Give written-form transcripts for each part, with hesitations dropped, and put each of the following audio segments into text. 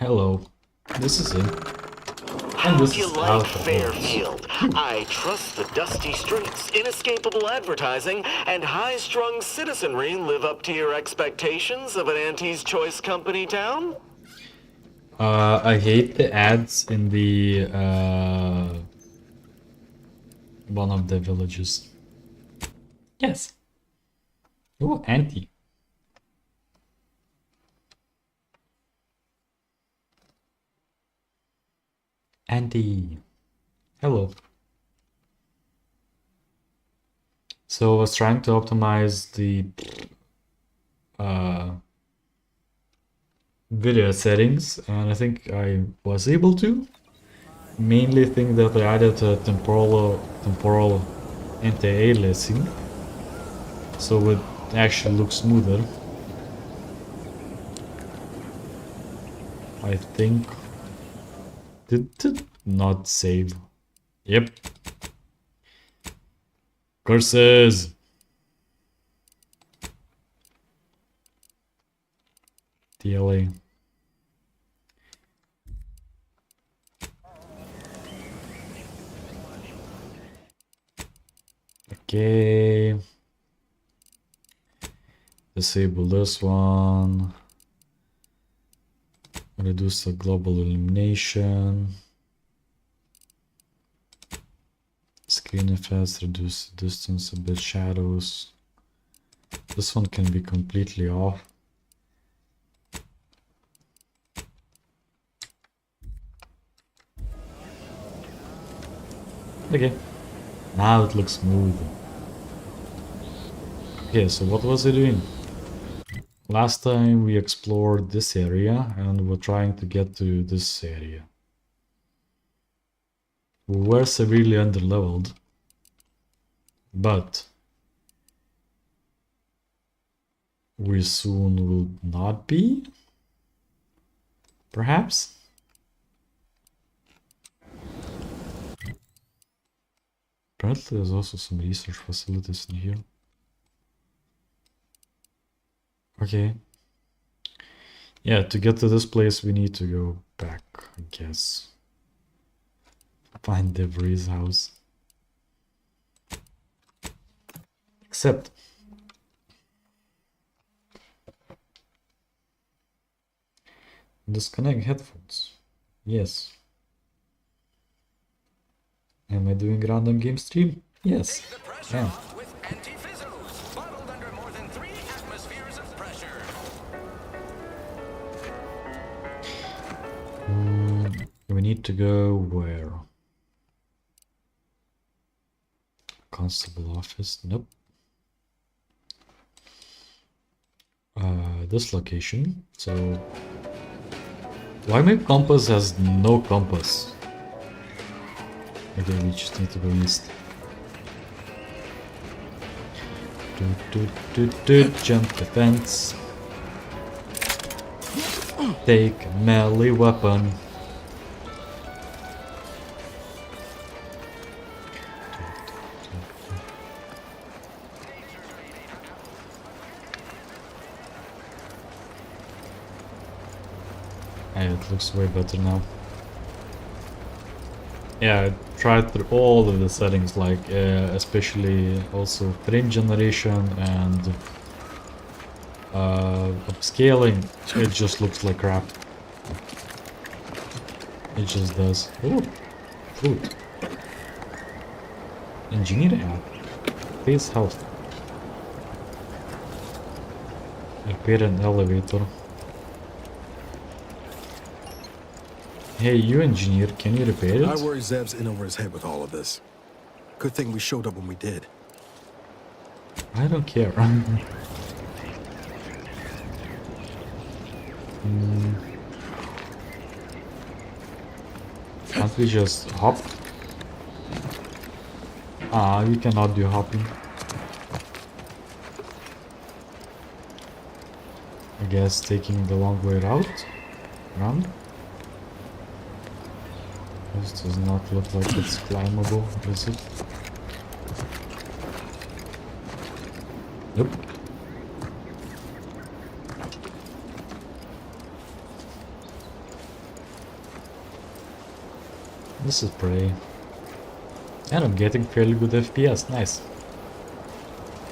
Hello, this is him. And How'd this you is like out of hours. Fairfield? I trust the dusty streets, inescapable advertising, and high-strung citizenry live up to your expectations of an Auntie's Choice Company town? I hate the ads in the one of the villages. Yes. Oh, anti. Anti. Hello. So I was trying to optimize the uh, video settings, and I think I was able to. Mainly think that I added a temporal anti-aliasing, so it actually looks smoother. I think. Did it not save? Yep. Curses! TLA. Okay. Disable this one. Reduce the global illumination. Screen effects, reduce the distance, a bit shadows. This one can be completely off. Okay. Now it looks smooth. Okay, so what was I doing? Last time we explored this area and we're trying to get to this area. We were severely underleveled, but we soon will not be, perhaps? Apparently there's also some research facilities in here. Okay. Yeah, to get to this place we need to go back, I guess. Find Devry's house. Except disconnect headphones. Yes. Am I doing random game stream? Yes. Yeah. We need to go where? Constable office? Nope. This location. So why my compass has no compass? Okay, we just need to go east. Jump the fence. Take a melee weapon. Yeah, it looks way better now. Yeah, I tried through all of the settings, like especially also frame generation and upscaling. It just looks like crap. It just does. Oh, fruit. Engineer hat. Face health. Repair an elevator. Hey, you engineer, can you repair it? I worry Zeb's in over his head with all of this. Good thing we showed up when we did. I don't care. Can't we just hop? Ah, you cannot do hopping. I guess taking the long way out. Run. This does not look like it's climbable, is it? Nope. This is prey. And I'm getting fairly good FPS. Nice.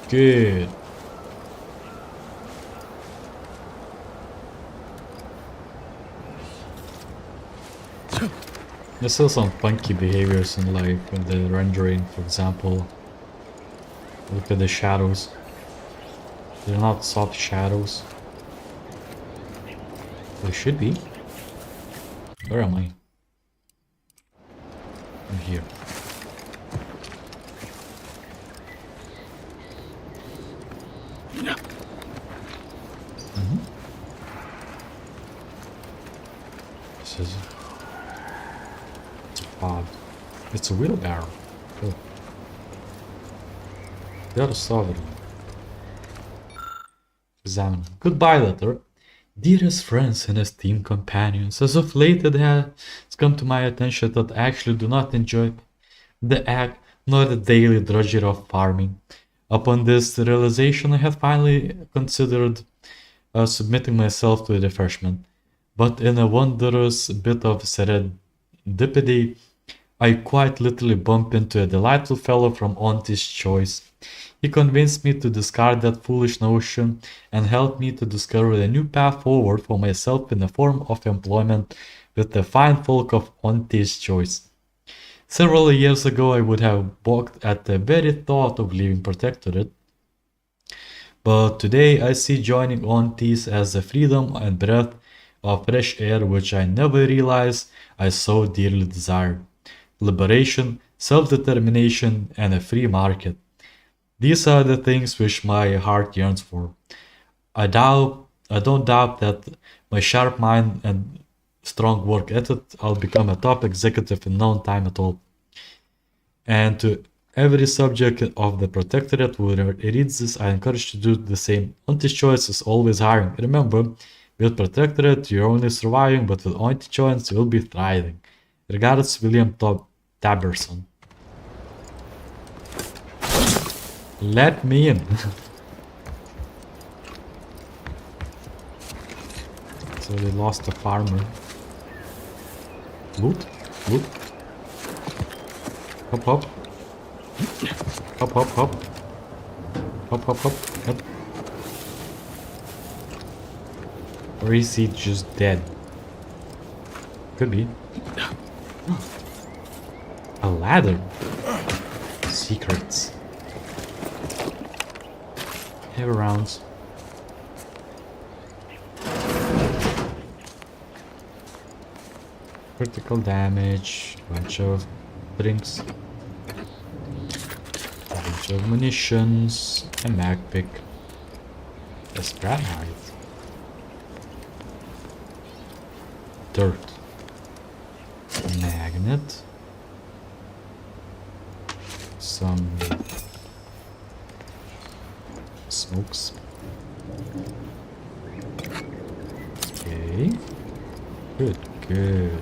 Good. There's still some funky behaviors in the rendering, for example. Look at the shadows. They're not soft shadows. They should be. Where am I? I'm here. This is... It's odd. It's a wheelbarrow. Cool. Gotta solve it. Examine. Goodbye letter. Dearest friends and esteemed companions, as of late it has come to my attention that I actually do not enjoy the act nor the daily drudgery of farming. Upon this realization, I have finally considered submitting myself to a refreshment. But in a wondrous bit of serendipity, I quite literally bump into a delightful fellow from Auntie's Choice. He convinced me to discard that foolish notion and helped me to discover a new path forward for myself in the form of employment with the fine folk of Auntie's Choice. Several years ago I would have balked at the very thought of leaving Protectorate, but today I see joining Aunties as a freedom and breath of fresh air which I never realized I so dearly desired. Liberation, self-determination, and a free market. These are the things which my heart yearns for. I don't doubt that my sharp mind and strong work ethic, I'll become a top executive in no time at all. And to every subject of the Protectorate who reads this, I encourage you to do the same. Auntie's Choice is always hiring. Remember, with Protectorate, you're only surviving, but with Auntie's Choice, you'll be thriving. Regards, William Taberson. Let me in. So they lost a farmer. Loot? Loot? Hop hop. Hop hop hop. Hop hop hop. Yep. Or is he just dead? Could be. A ladder. Secrets. Heavy rounds. Critical damage. Bunch of drinks. A bunch of munitions. A mag pick. A scrap hide. Dirt. Magnet. Some smokes. Okay. Good, good.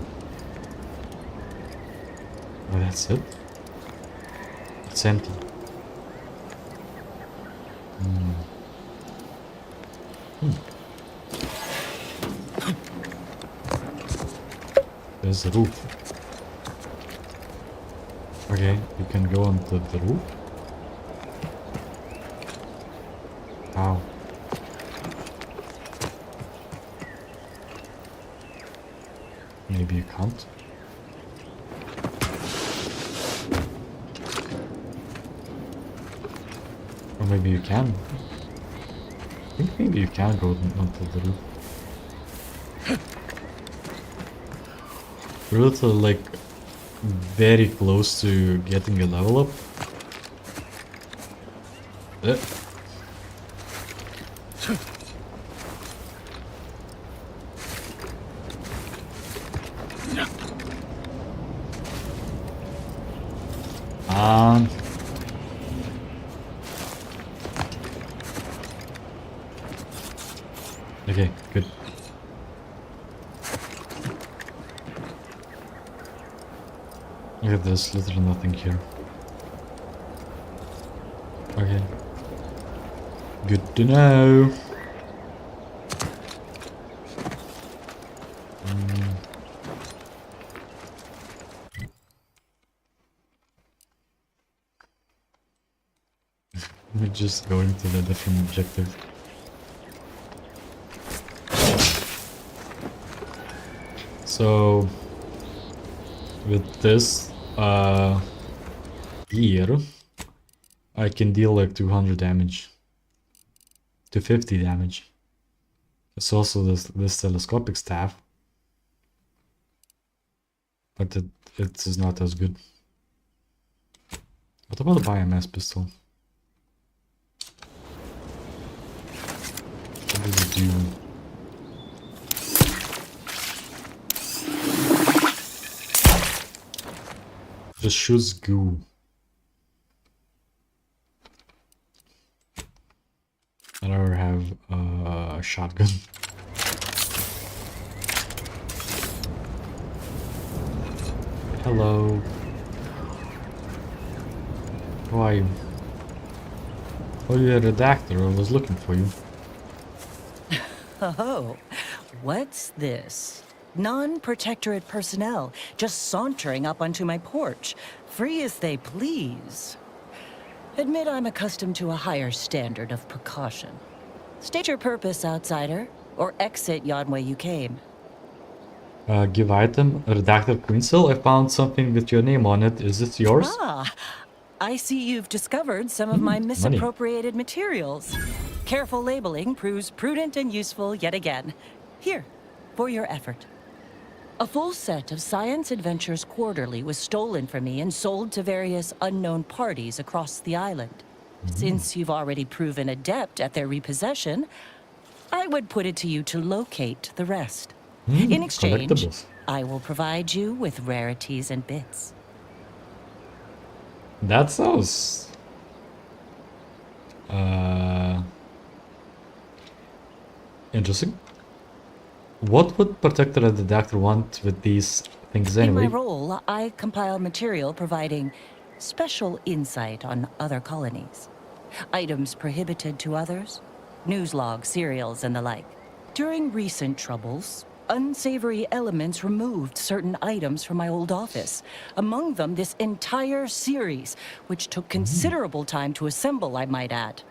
Oh, that's it? It's empty. There's the roof. Okay, you can go onto the roof. How? Maybe you can't. Or maybe you can. I think maybe you can go onto the roof. We're also like very close to getting a level up. Okay, good. Look at this, literally nothing here. Okay. Good to know. We're just going to the different objective. So with this here, I can deal like 200 damage to 50 damage. It's also this telescopic staff, but it is not as good. What about the biomass pistol? What does it do? Just shoots goo. I'd rather have a shotgun. Hello. Who are you? Oh, you're a redactor. I was looking for you. Oh, what's this? Non-protectorate personnel just sauntering up onto my porch, free as they please. Admit I'm accustomed to a higher standard of precaution. State your purpose, outsider, or exit yon way you came. Give item, redactor Quinzel. I found something with your name on it. Is it yours? Ah, I see you've discovered some of my misappropriated materials. Careful labeling proves prudent and useful yet again. Here, for your effort. A full set of Science Adventures Quarterly was stolen from me and sold to various unknown parties across the island. Since you've already proven adept at their repossession, I would put it to you to locate the rest. In exchange, Collectibles. I will provide you with rarities and bits. That sounds... interesting. What would Protector and the Doctor want with these things anyway? In my role, I compile material providing special insight on other colonies. Items prohibited to others, news logs, serials, and the like. During recent troubles, unsavory elements removed certain items from my old office. Among them, this entire series, which took considerable time to assemble, I might add.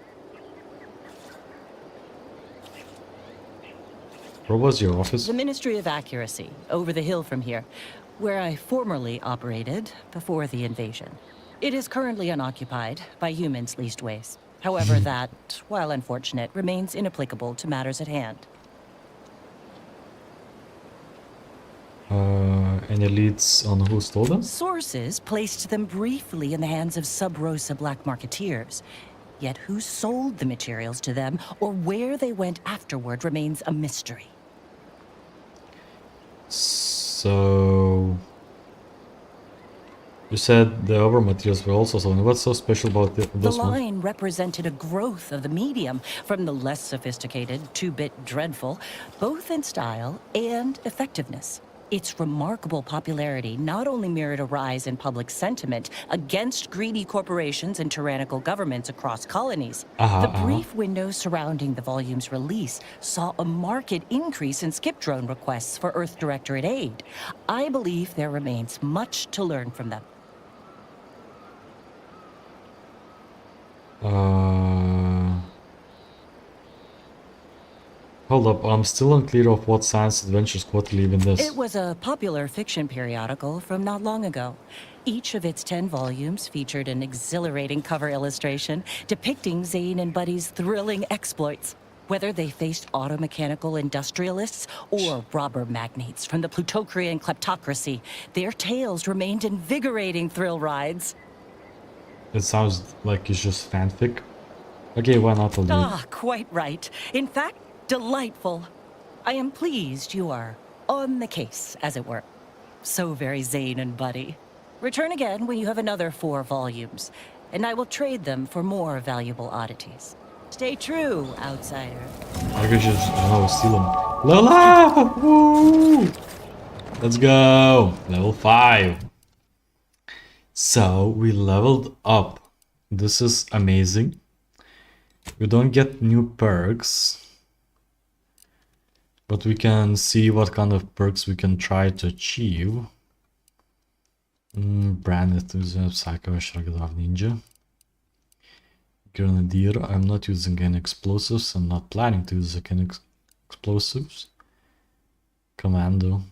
Where was your office? The Ministry of Accuracy, over the hill from here, where I formerly operated before the invasion. It is currently unoccupied by humans leastways. However, that, while unfortunate, remains inapplicable to matters at hand. Any leads on who stole them? Sources placed them briefly in the hands of Sub-Rosa black marketeers. Yet who sold the materials to them or where they went afterward remains a mystery. So... You said the other materials were also stolen. What's so special about The this one? line represented a growth of the medium, from the less sophisticated, two-bit dreadful, both in style and effectiveness. Its remarkable popularity not only mirrored a rise in public sentiment against greedy corporations and tyrannical governments across colonies. The brief window surrounding the volume's release saw a marked increase in skip drone requests for Earth Directorate aid. I believe there remains much to learn from them. Hold up, I'm still unclear of what Science Adventures Quarterly even is. It was a popular fiction periodical from not long ago. Each of its 10 volumes featured an exhilarating cover illustration depicting Zane and Buddy's thrilling exploits. Whether they faced automechanical industrialists or robber magnates from the Plutocrian kleptocracy, their tales remained invigorating thrill rides. It sounds like it's just fanfic. Okay, why not? I'll do it. Ah, quite right. In fact, delightful. I am pleased you are on the case, as it were. So very Zane and Buddy. Return again when you have another 4 volumes, and I will trade them for more valuable oddities. Stay true, outsider. I could just steal them. Lola! Woo! Let's go! Level 5. So we leveled up. This is amazing. We don't get new perks, but we can see what kind of perks we can try to achieve. Brand enthusiast, psycho, shruggle of ninja. Grenadier. I'm not using any explosives. I'm not planning to use any explosives. Commando.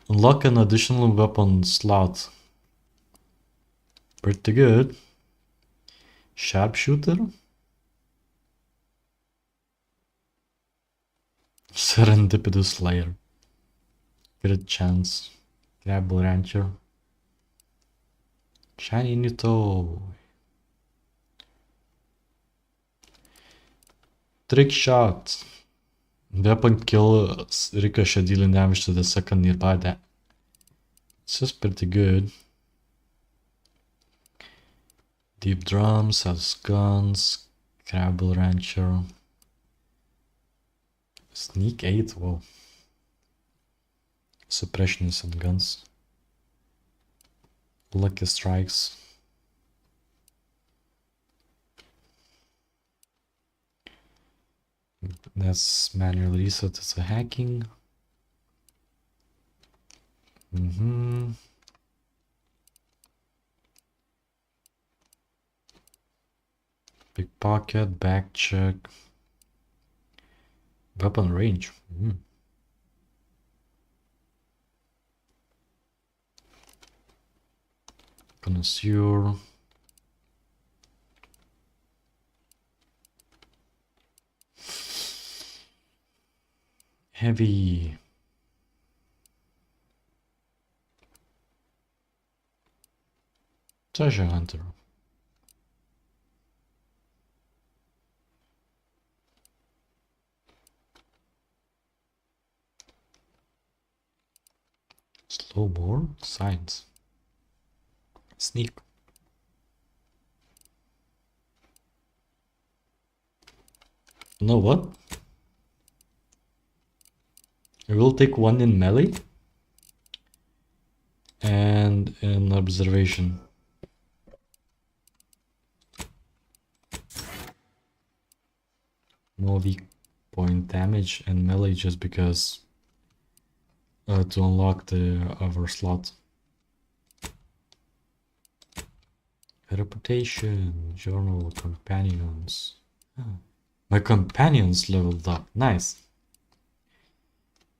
Unlock an additional weapon slot. Pretty good. Sharpshooter. Serendipitous Slayer. Crit chance. Crablet Rancher. Shiny new toy. Trick shot. Weapon kill ricochet dealing damage to the second nearby that. It's just pretty good. Deep drums, has guns, Crabble Rancher. Sneak 8, whoa. Suppressionists and guns. Lucky strikes. That's manual reset, it's a hacking. Pickpocket, back check. Weapon range. Connoisseur. Heavy. Treasure hunter. Slow bore. Science. Sneak. You know what? I will take one in melee and in observation. More weak point damage and melee just because to unlock the other slot. Reputation, journal, companions. My companions leveled up. Nice.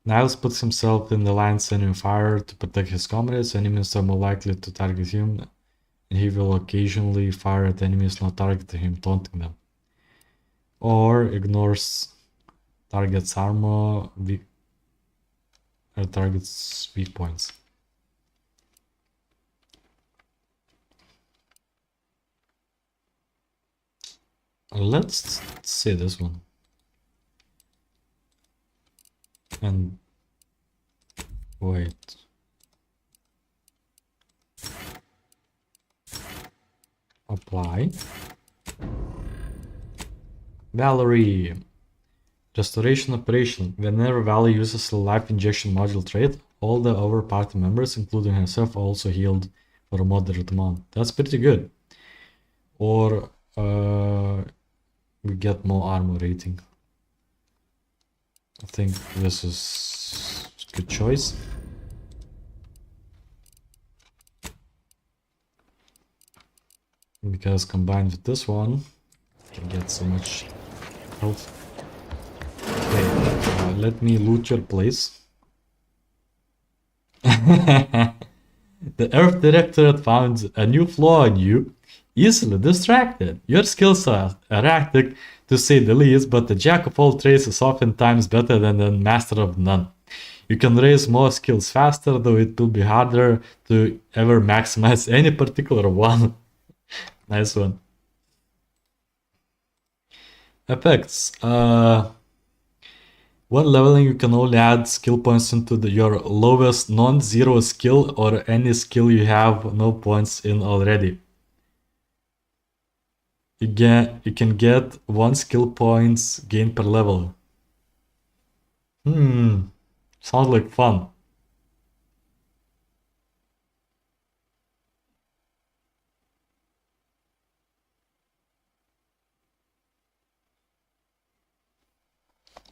Niles puts himself in the lion's enemy fire to protect his comrades. Enemies are more likely to target him, and he will occasionally fire at enemies not targeting him, taunting them. Or ignores target's armor or target's weak points. Let's say this one. And wait. Apply. Valerie. Restoration operation. Whenever Valerie uses a life injection module trait, all the other party members, including herself, are also healed for a moderate amount. That's pretty good. Or we get more armor rating. I think this is a good choice. Because combined with this one, I can get so much health. Okay, let me loot your place. The Earth Directorate found a new flaw in you. Easily distracted. Your skills are erratic, to say the least, but the jack of all trades is oftentimes better than the master of none. You can raise more skills faster, though it will be harder to ever maximize any particular one. Nice one. Effects. When leveling, you can only add skill points into your lowest non-zero skill or any skill you have no points in already. You can get 1 skill points gained per level. Sounds like fun.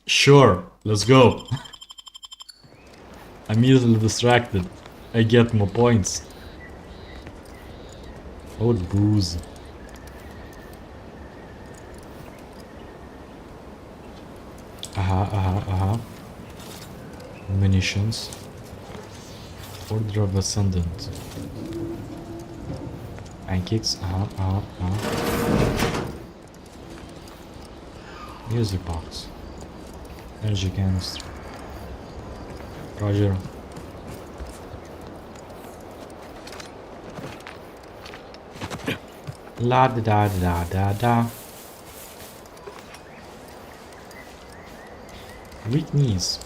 Sure, let's go. I'm easily distracted. I get more points. Oh, the booze. Munitions. Order of Ascendant. Pancakes. Music box. Energy canister. Roger. La da da da da da. Weak knees.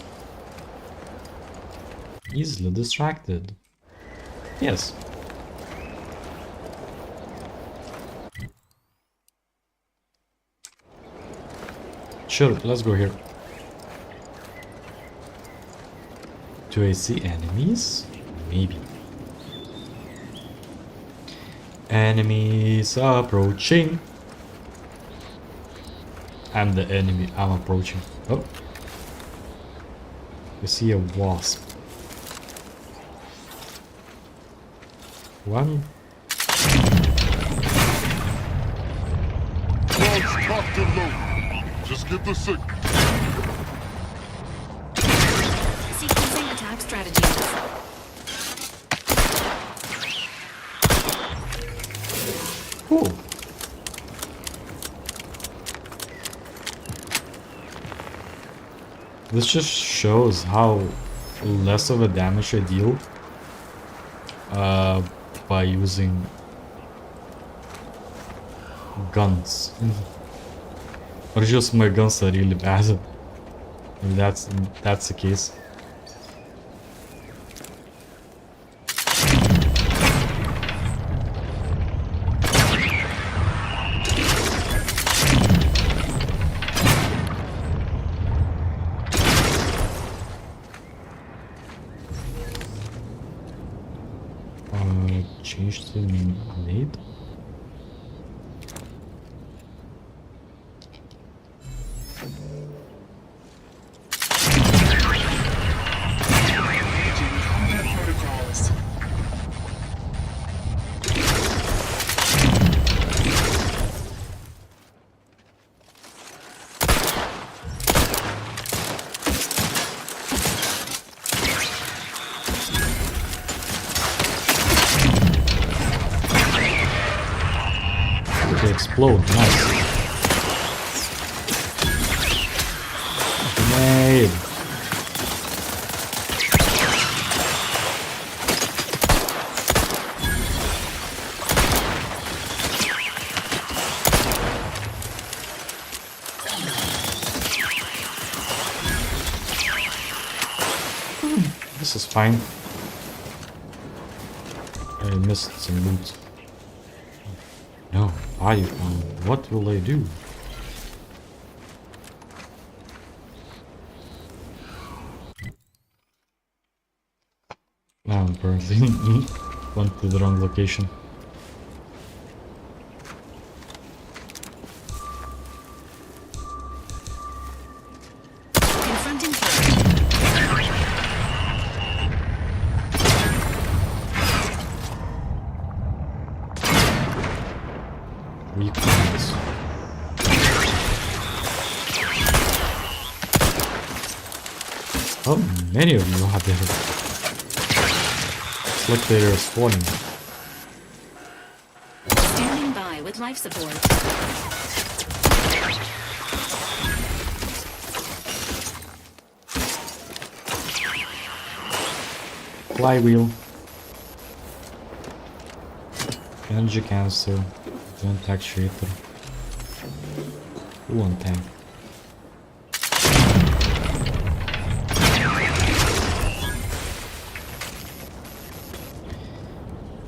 Easily distracted. Yes. Sure, let's go here. Do I see enemies? Maybe. Enemies approaching. I'm the enemy. I'm approaching. Oh. I see a wasp. One. Guards cocked and loaded. Just get the signal. Sequencing attack strategies. Cool. This just shows how less of a damage I deal by using guns. Or just my guns are really bad. If that's the case. Change to nade. They explode, nice. Grenade. This is fine. I missed some loot. No, what will I do? Now apparently went to the wrong location. Confronting threat. Weak points. How many of you are there? It's like they're spawning. Standing by with life support. Flywheel. Energy canister. Vent actuator. One tank.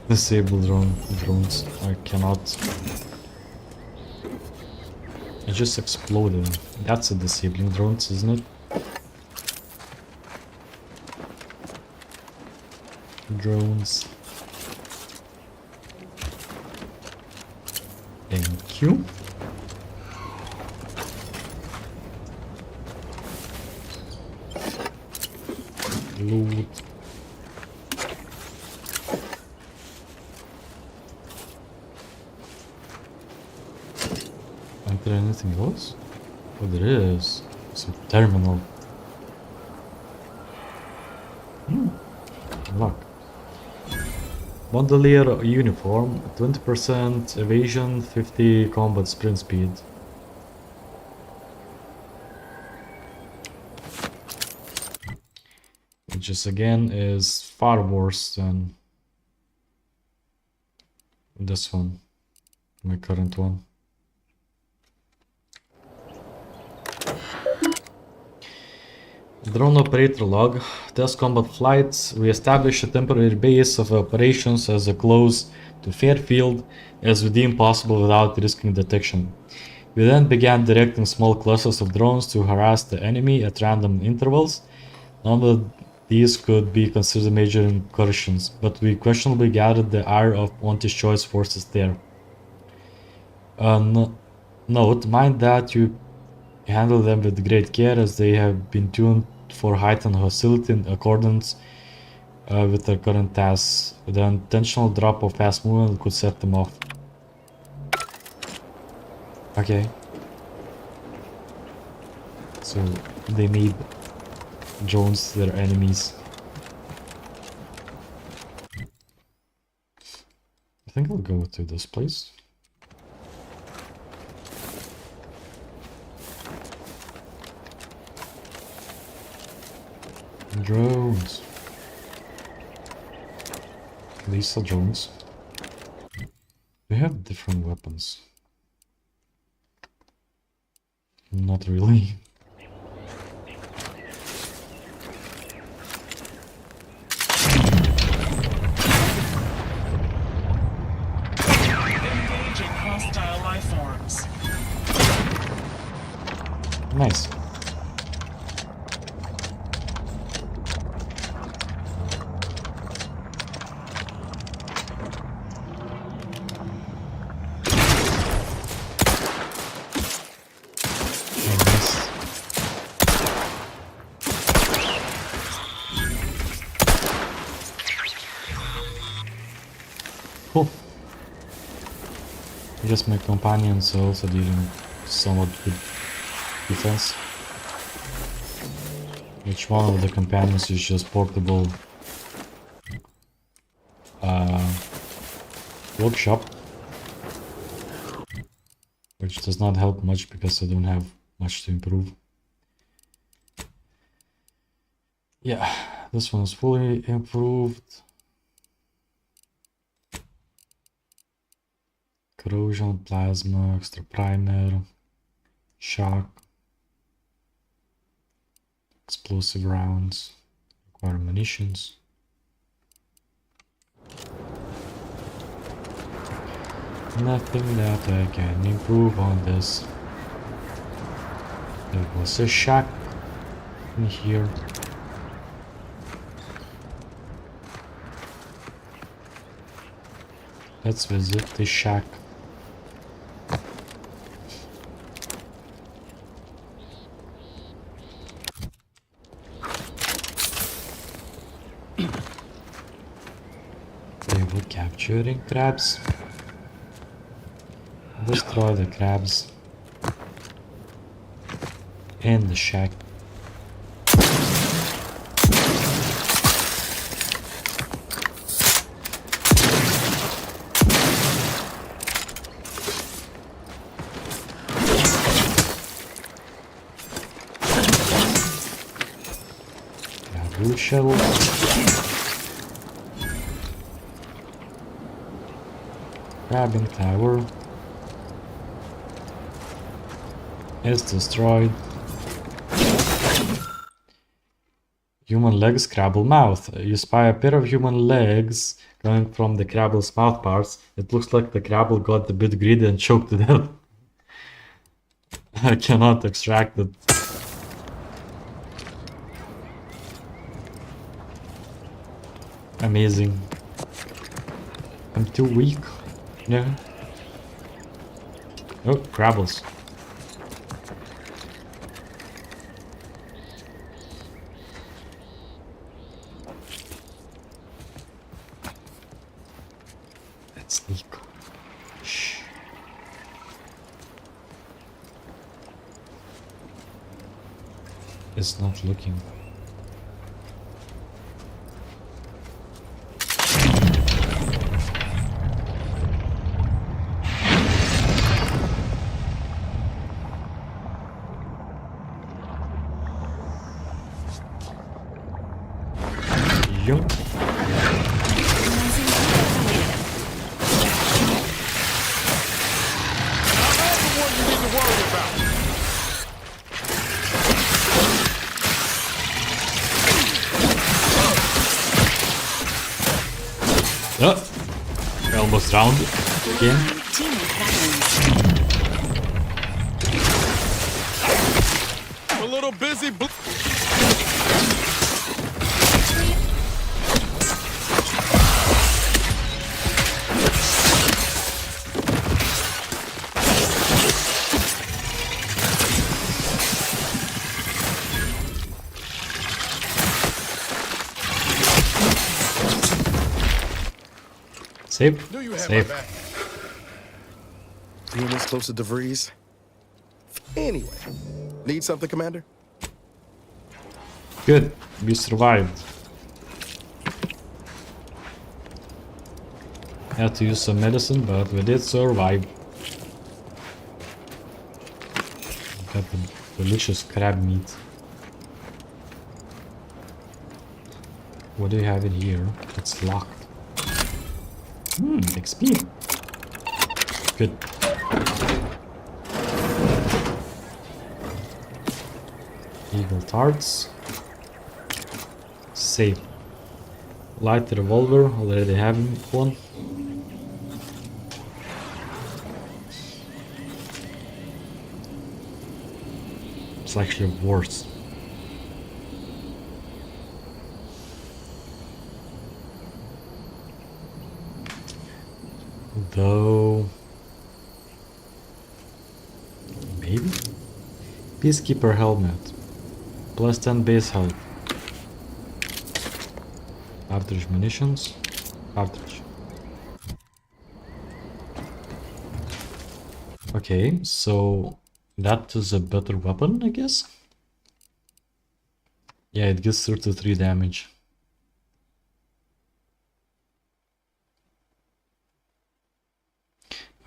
Disable drones. I cannot. It just exploded. That's a disabling drones, isn't it? Drones. Thank you. Loot. Is there anything else? Oh, there is. Some terminal. Bandolier uniform, 20% evasion, 50 combat sprint speed. Which is again is far worse than this one, my current one. Drone operator log. Test combat flights. We established a temporary base of operations as close to Fairfield as we deemed possible without risking detection. We then began directing small clusters of drones to harass the enemy at random intervals. None of these could be considered major incursions, but we questionably gathered the ire of Ponti's choice forces there. Note, mind that you handle them with great care as they have been tuned for heightened hostility in accordance with their current tasks. The intentional drop of fast movement could set them off. Okay. So they made drones their enemies. I think I'll go to this place. Drones. These are drones. They have different weapons. Not really. Engaging hostile life forms. Nice. Cool. I guess my companions are also dealing somewhat with defense. Each one of the companions is just portable workshop, which does not help much because I don't have much to improve. Yeah, this one is fully improved. Corrosion, plasma, extra primer, shock, explosive rounds, require munitions. Nothing that I can improve on this. There was a shack in here. Let's visit the shack. They were capturing crabs. Destroy the crabs in the shack. Blue shells. Crabbing tower is destroyed. Human legs, crabble mouth. You spy a pair of human legs coming from the crabble's mouth parts. It looks like the crabble got a bit greedy and choked to death. I cannot extract it. Amazing. I'm too weak. Yeah. Oh, crabbles. Let's sneak. Shh. It's not looking. go. Oh, I almost drowned again. Teammate battling. A little busy. Save. Knew you had my Save. back. Being this close to DeVries. Anyway, need something, Commander? Good. We survived. Had to use some medicine, but we did survive. Got the delicious crab meat. What do you have in here? It's locked. XP. Good. Eagle tarts. Safe. Light revolver, already having one. It's actually worse. Though... maybe? Peacekeeper helmet. Plus 10 base health. Cartridge munitions. Cartridge. Okay, so that is a better weapon, I guess? Yeah, it gives 33 damage.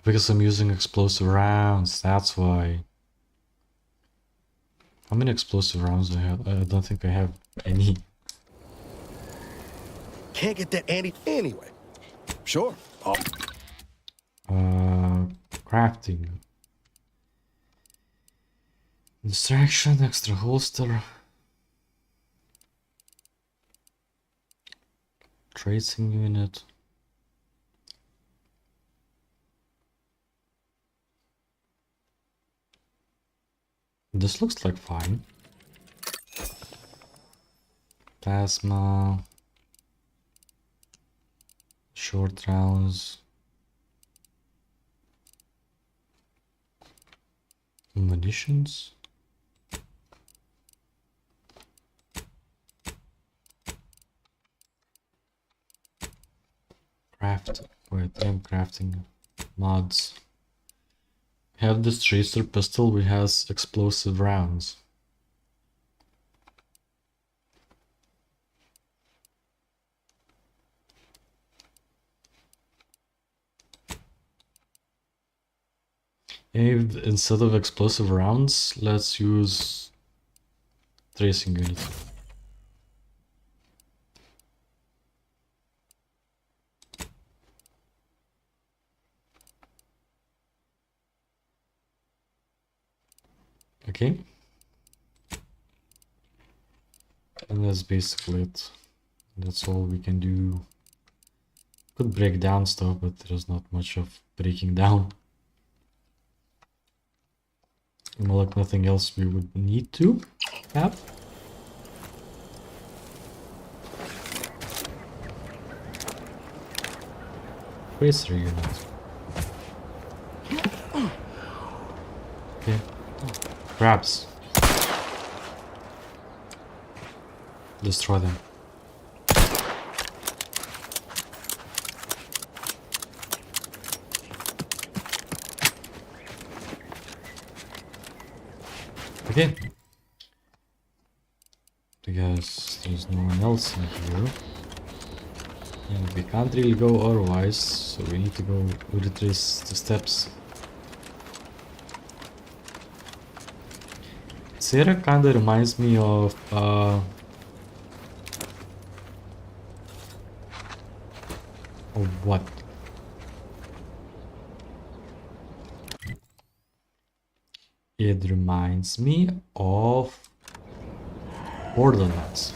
Because I'm using explosive rounds, that's why. How many explosive rounds do I have? I don't think I have any. Can't get that Andy anyway. Sure. Crafting. Distraction, extra holster. Tracing unit. This looks like fine. Plasma. Short rounds. Munitions. Craft. Wait, I'm crafting mods. Have this tracer pistol which has explosive rounds. If instead of explosive rounds, let's use tracing unit. Okay. And that's basically it. That's all we can do. Could break down stuff, but there's not much of breaking down. Well, like nothing else we would need to have. Tracer unit. Okay. Crabs. Destroy them. Okay. Because there's no one else in here. And we can't really go otherwise, so we need to go retrace the steps. Sarah kinda reminds me of Or what? It reminds me of Borderlands.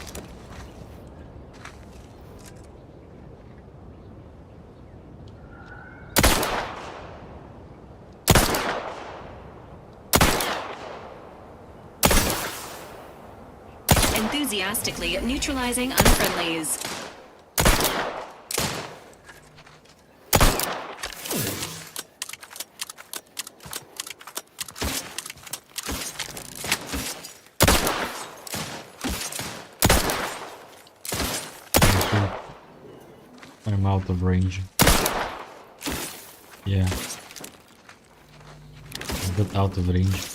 Enthusiastically neutralizing unfriendlies. I'm out of range. Yeah. A bit out of range.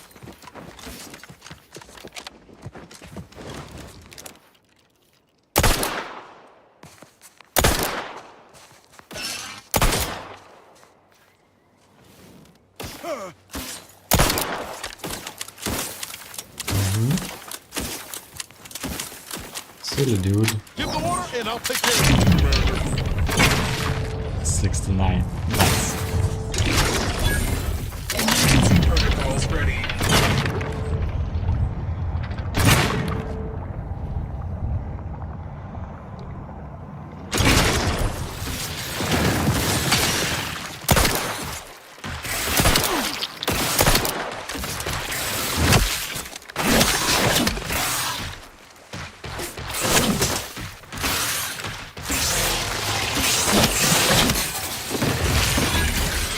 Silly dude. Give the order and I'll take care of you, Commander. 69. Nice. Emergency protocols ready.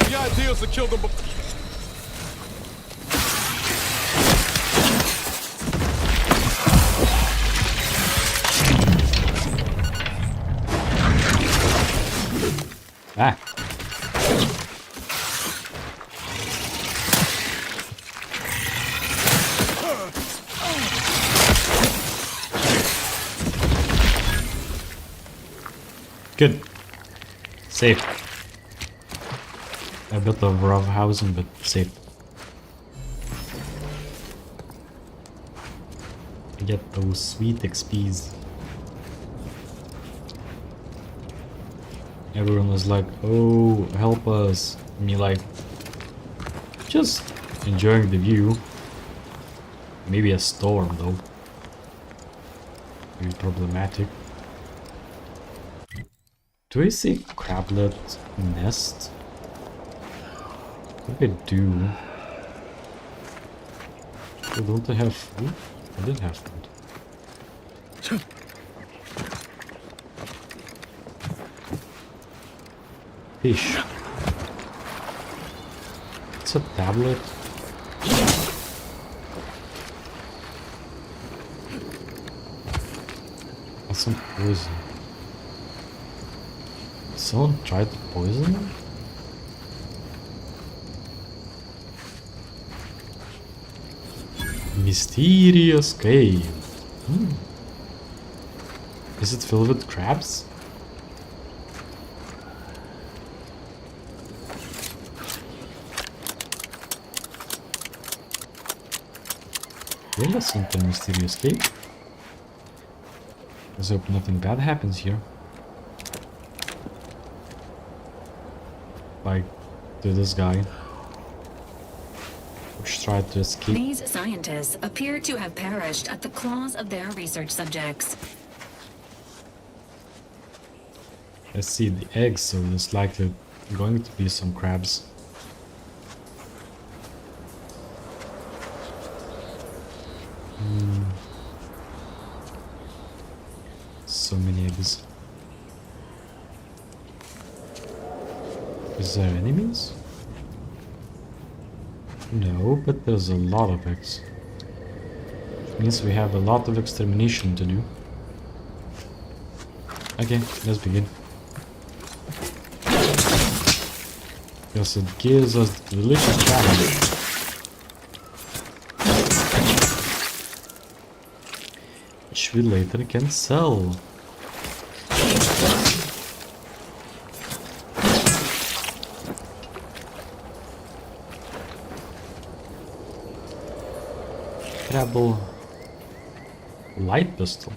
The idea is to kill them before. Ah. Good. Safe. A bit of rough housing, but safe. Get those sweet XPs. Everyone was like, oh, help us. Me like, just enjoying the view. Maybe a storm though. Maybe problematic. Do I see crablet nest? I think I do. Oh, don't I have food? I did have food. Fish. It's a tablet. That's some poison. Someone tried to poison him? Mysterious cave. Is it filled with crabs? Well, that's not a mysterious cave. Let's hope nothing bad happens here. Like to this guy, which tried to escape. These scientists appear to have perished at the claws of their research subjects. I see the eggs, so there's likely going to be some crabs. So many eggs. Is there enemies? No, but there's a lot of eggs. Means we have a lot of extermination to do. Okay, let's begin. Because it gives us the delicious challenge. Which we later can sell. Crabble light pistol.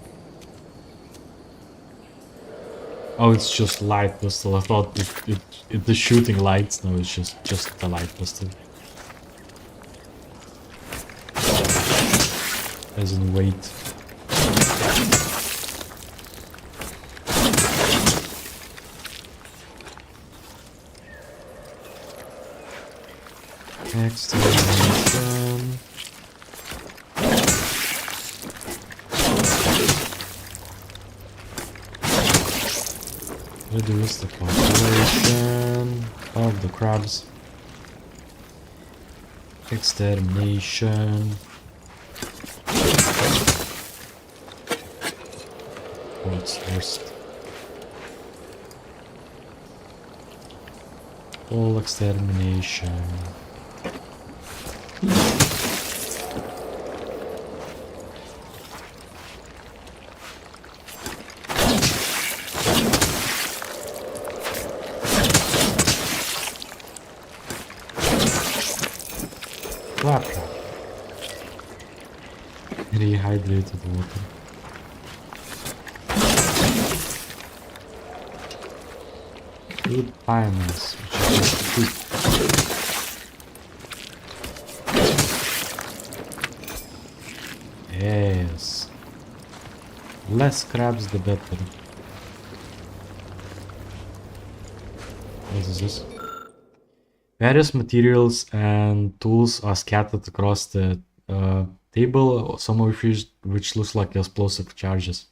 Oh, it's just light pistol. I thought it the shooting lights. No, it's just the light pistol. As in weight. Extermination. Reduce the population of the crabs. Extermination. What's first? All extermination. Crap. Rehydrated water. Good biomass, which is good. Yes. Less crabs the better. What is this? Various materials and tools are scattered across the table, some of which looks like explosive charges.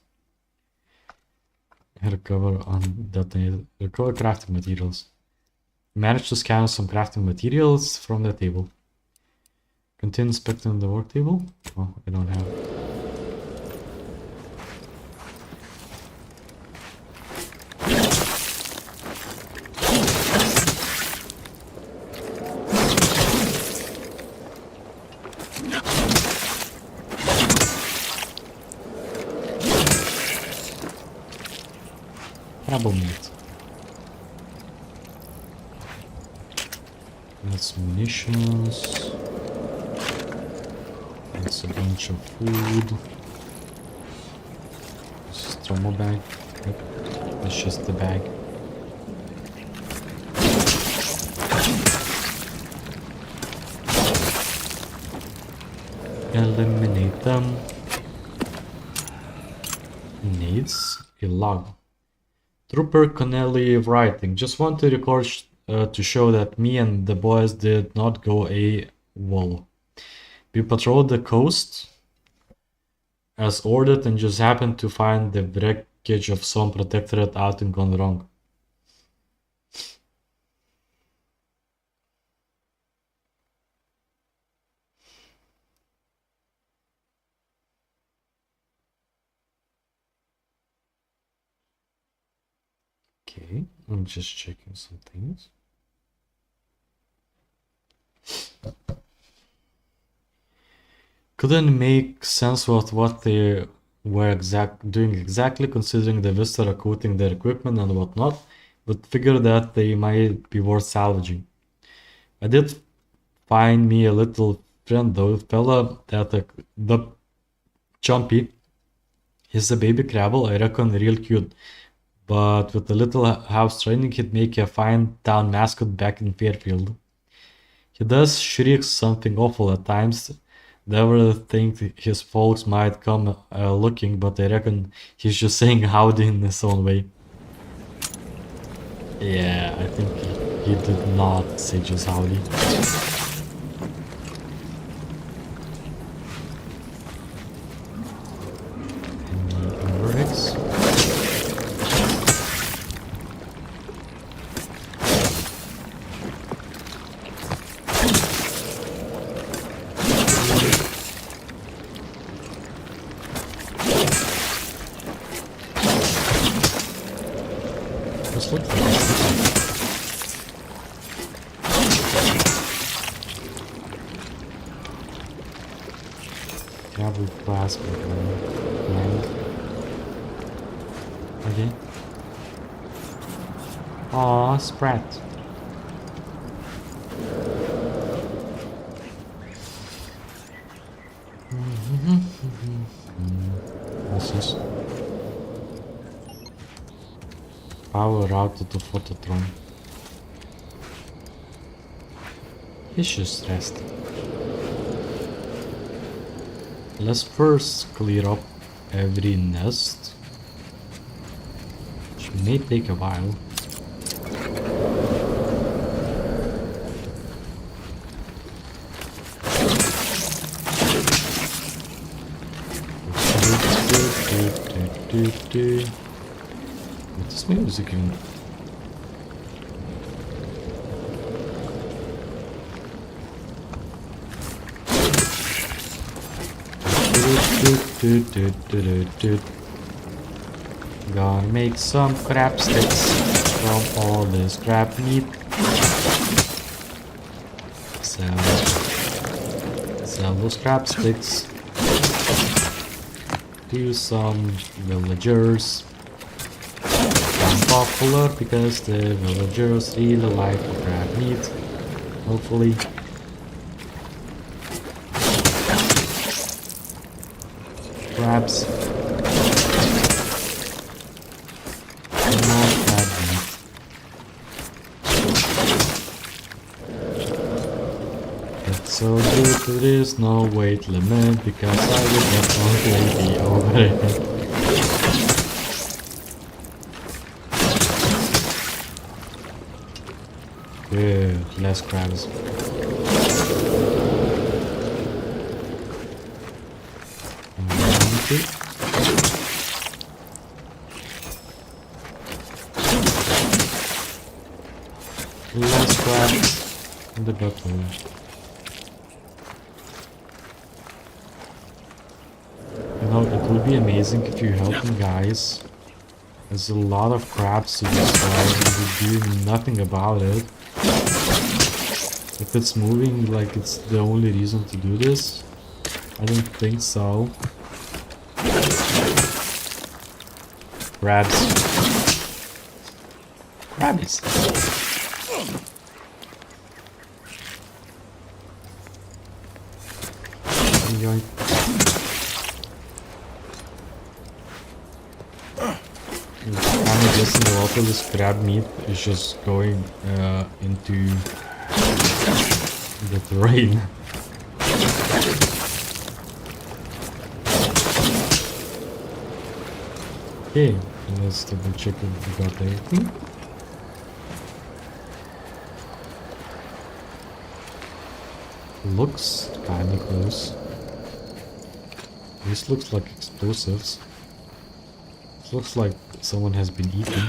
Recover undetonated. Recover crafting materials. Manage to scan some crafting materials from the table. Continue inspecting the work table. Oh, I don't have. Crabble meat. That's munitions. That's a bunch of food. This is thermal bag. Yep. That's just the bag. Eliminate them. Needs a log. Trooper Connelly writing. Just want to record to show that me and the boys did not go AWOL. We patrolled the coast as ordered and just happened to find the wreckage of some protectorate out and gone wrong. Okay, I'm just checking some things. Couldn't make sense of what they were doing exactly, considering the Vista are coating their equipment and whatnot, but figured that they might be worth salvaging. I did find me a little friend though, fella that the Chumpy. He's a baby crabble, I reckon real cute. But with a little house training, he'd make a fine town mascot back in Fairfield. He does shriek something awful at times. Never think his folks might come looking, but I reckon he's just saying howdy in his own way. Yeah, I think he did not say just howdy. Any eggs? Just look for it. Crabble flask land. Okay. Aw, Sprat. What's this? power routed to Phototron. He's just resting. Let's first clear up every nest, which may take a while. What is music in? Gonna make some crab sticks from all this crab meat. Sell those crab sticks to some villagers. I'm popular because the villagers really like crab meat. Hopefully. Crabs. Not crab meat. It's so good there is no weight limit because I would definitely be over it. Good, less crabs. Less crabs in the bottle. You know, it would be amazing if you help me, guys. There's a lot of crabs to destroy and you're doing nothing about it. If it's moving like it's the only reason to do this, I don't think so. Crabs. Crabbies. Yoink. I'm guessing a lot of this crab meat is just going into the terrain. Okay, let's double check if we got everything. Looks kinda close. This looks like explosives. This looks like someone has been eaten.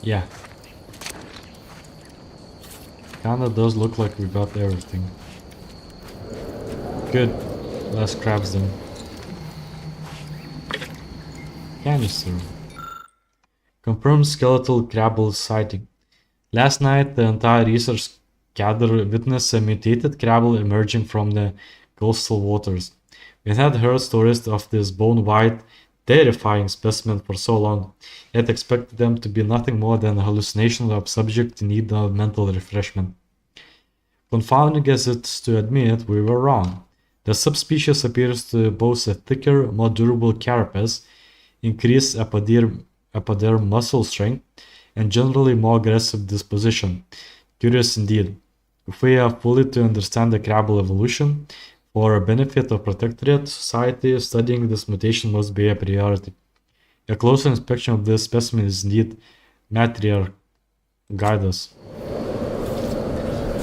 Yeah. Kinda does look like we got everything. Good. Less crabs then. Canister. Confirmed skeletal crablet sighting. Last night, the entire research gather witnessed a mutated crabble emerging from the coastal waters. We had heard stories of this bone-white, terrifying specimen for so long, yet expected them to be nothing more than a hallucination of subject in need of mental refreshment. Confounding as it's to admit, we were wrong. The subspecies appears to boast a thicker, more durable carapace, increased epiderm muscle strength, and generally more aggressive disposition. Curious indeed. If we are fully to understand the crabble evolution, for the benefit of Protectorate society, studying this mutation must be a priority. A closer inspection of this specimen is indeed matriarch guide us.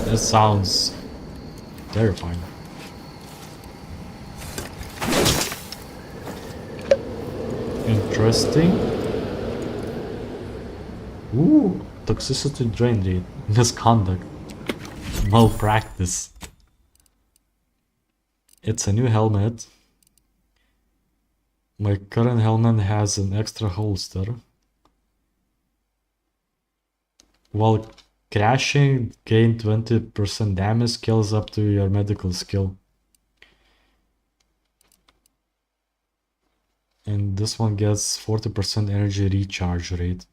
That sounds terrifying. Interesting. Ooh, toxicity drain rate, misconduct, malpractice. It's a new helmet. My current helmet has an extra holster. While crashing, gain 20% damage, scales up to your medical skill. And this one gets 40% energy recharge rate.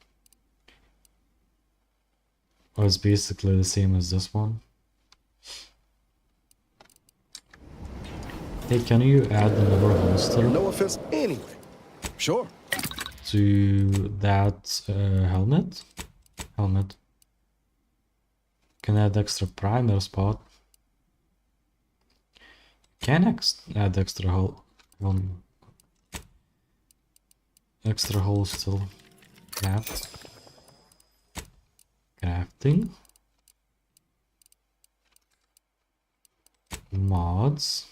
Or it's basically the same as this one. Hey, can you add another holster? No offense. Anyway, sure. to that helmet. Can add extra primer spot. Can add extra hole. Extra holes still. Crafting. Mods.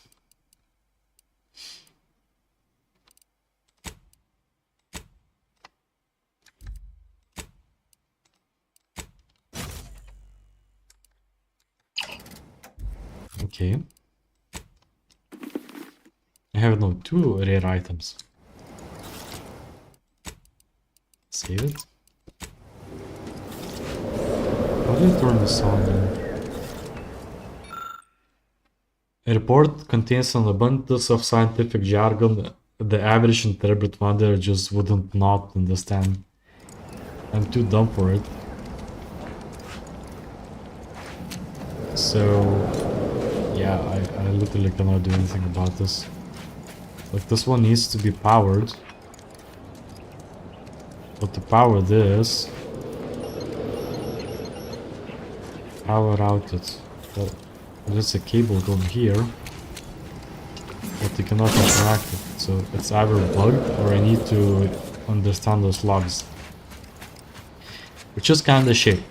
Okay. I have no 2 rare items. Save it. How do you turn this on then? A report contains an abundance of scientific jargon the average interpret wanderer just wouldn't not understand. I'm too dumb for it. So yeah, I literally cannot do anything about this. Like, this one needs to be powered. But to power this, power outlet. Well, there's a cable going here, but you cannot interact it. So it's either bugged or I need to understand those logs, which is kind of shame.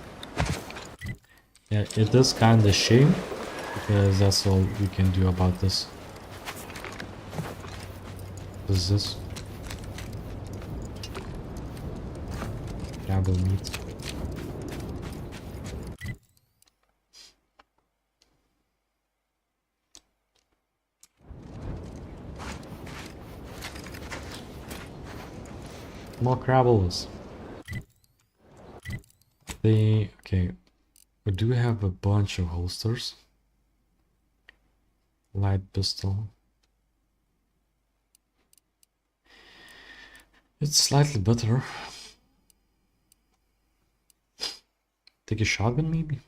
Yeah, it is kind of shame because that's all we can do about this. What is this? Crabble meat. More crabbles. Okay. We do have a bunch of holsters. Light pistol. It's slightly better. Take a shotgun maybe?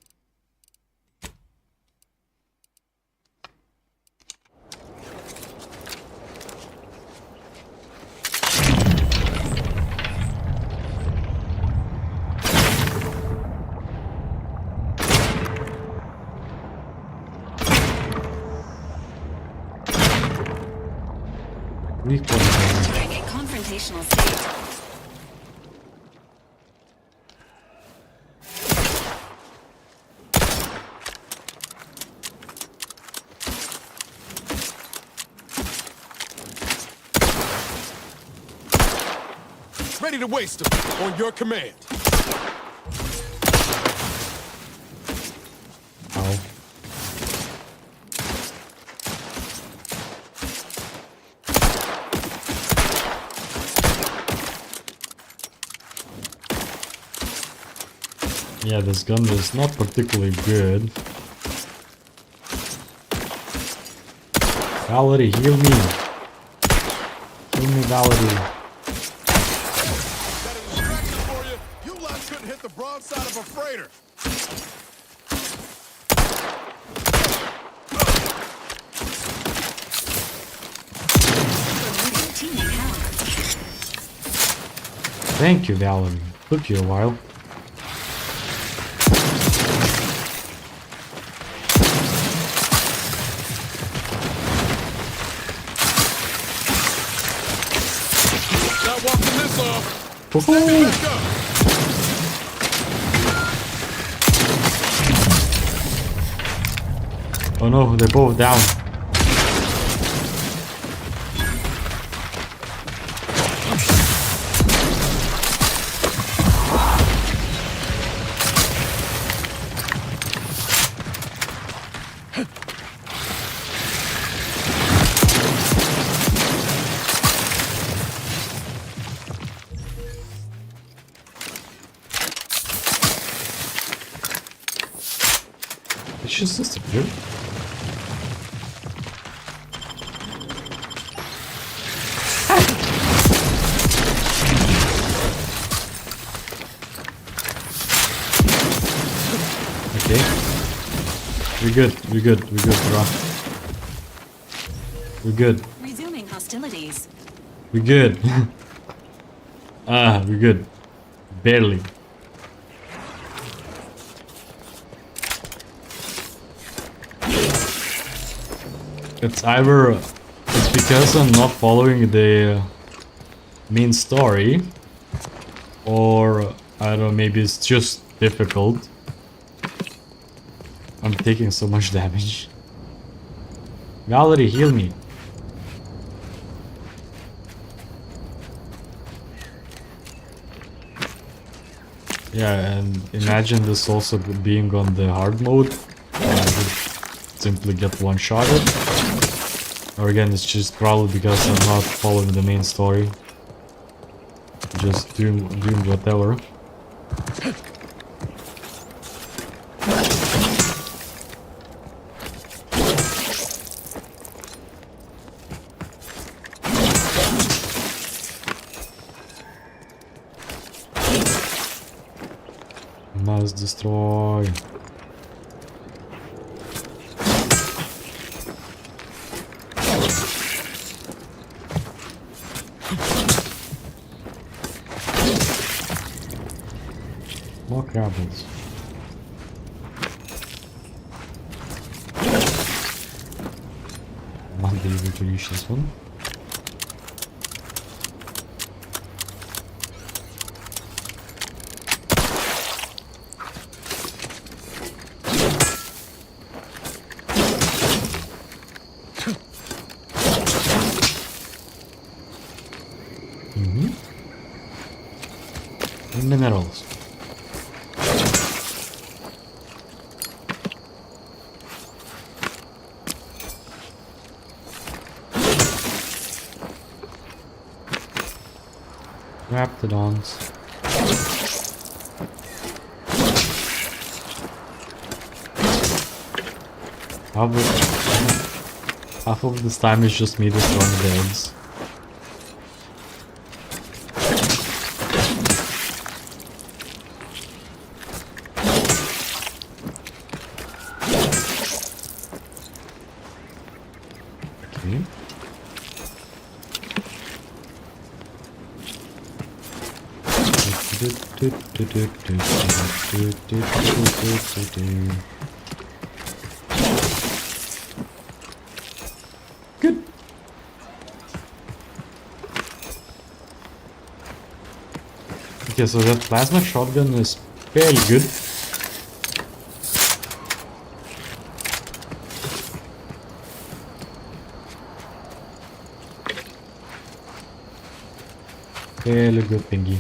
Entering a confrontational state. Ready to waste them on your command. Ow. Yeah, this gun is not particularly good. Valerie, heal me. Heal me, Valerie. Got a distraction for you. You lot couldn't hit the broadside of a freighter. Reloading teammate help. Thank you, Valerie. Took you a while. Not walking this off. Woohoo! Back up. Oh no, they're both down. It's just disappeared. Okay. We're good, bro. We're good. Resuming hostilities. We're good. Ah, we're good. Barely. It's either it's because I'm not following the main story, or I don't know, maybe it's just difficult. I'm taking so much damage. Valerie, heal me. Yeah, and imagine this also being on the hard mode. I would simply get one-shotted. Or again, it's just probably because I'm not following the main story. Just doing whatever. Must destroy. More crablets. Might be able to reach this one. Minerals. Raptidons. Half of this time is just me destroying the eggs. Okay. Good. Okay, so that plasma shotgun is fairly good. Fairly good thingy.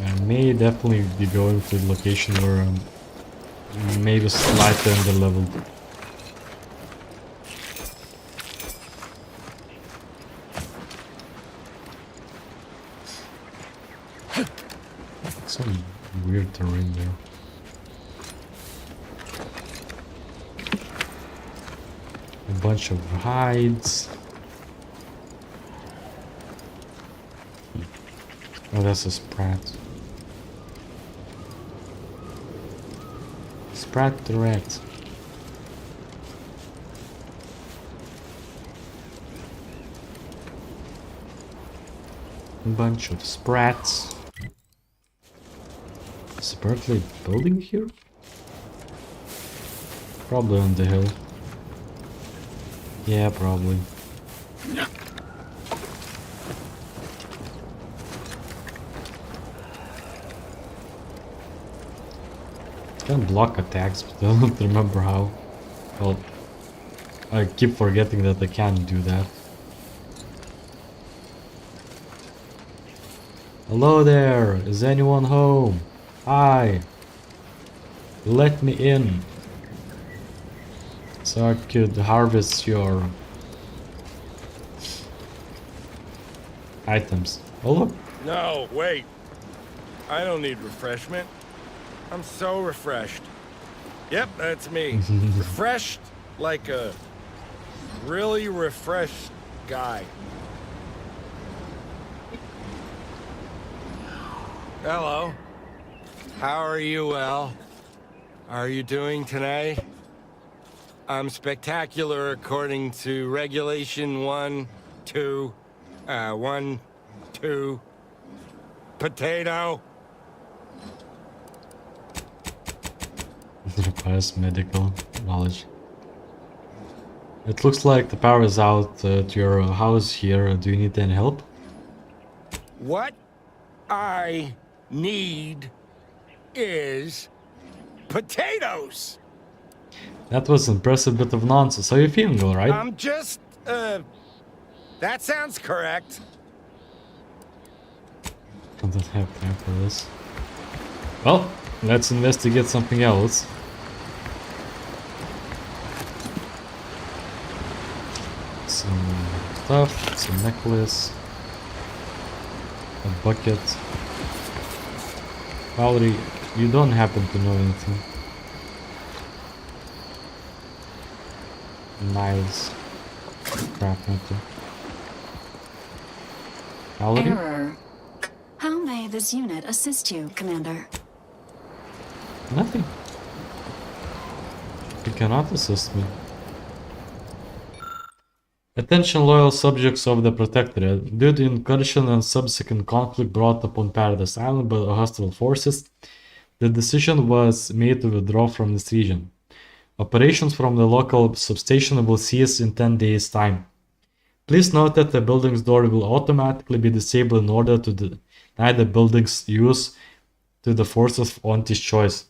I may definitely be going to the location where I'm maybe slightly under-leveled. Some weird terrain there. A bunch of hides. Oh, that's a sprat. Sprat the rat. A bunch of sprats. Is Berkeley building here? Probably on the hill. Yeah, probably. Can block attacks, but I don't remember how. Well, I keep forgetting that I can't do that. Hello there, is anyone home? Hi. Let me in. So I could harvest your items. Oh look. No, wait. I don't need refreshment. I'm so refreshed. Yep, that's me. Refreshed like a really refreshed guy. Hello. How are you, Al? Are you doing today? I'm spectacular according to Regulation 1, 2, One, two, potato. Requires medical knowledge. It looks like the power is out at your house here. Do you need any help? What I need is potatoes. That was an impressive bit of nonsense. How are you feeling, alright? I'm just, that sounds correct. I don't have time for this. Well, let's investigate something else. Some stuff, some necklace, a bucket. Valerie, you don't happen to know anything. Niles. Crap metal. Valerie? Error. How may this unit assist you, Commander? Nothing. You cannot assist me. Attention loyal subjects of the Protectorate. Due to incursion and subsequent conflict brought upon Paradise Island by hostile forces, the decision was made to withdraw from this region. Operations from the local substation will cease in 10 days' time. Please note that the building's door will automatically be disabled in order to deny the building's use to the forces of Auntie's choice.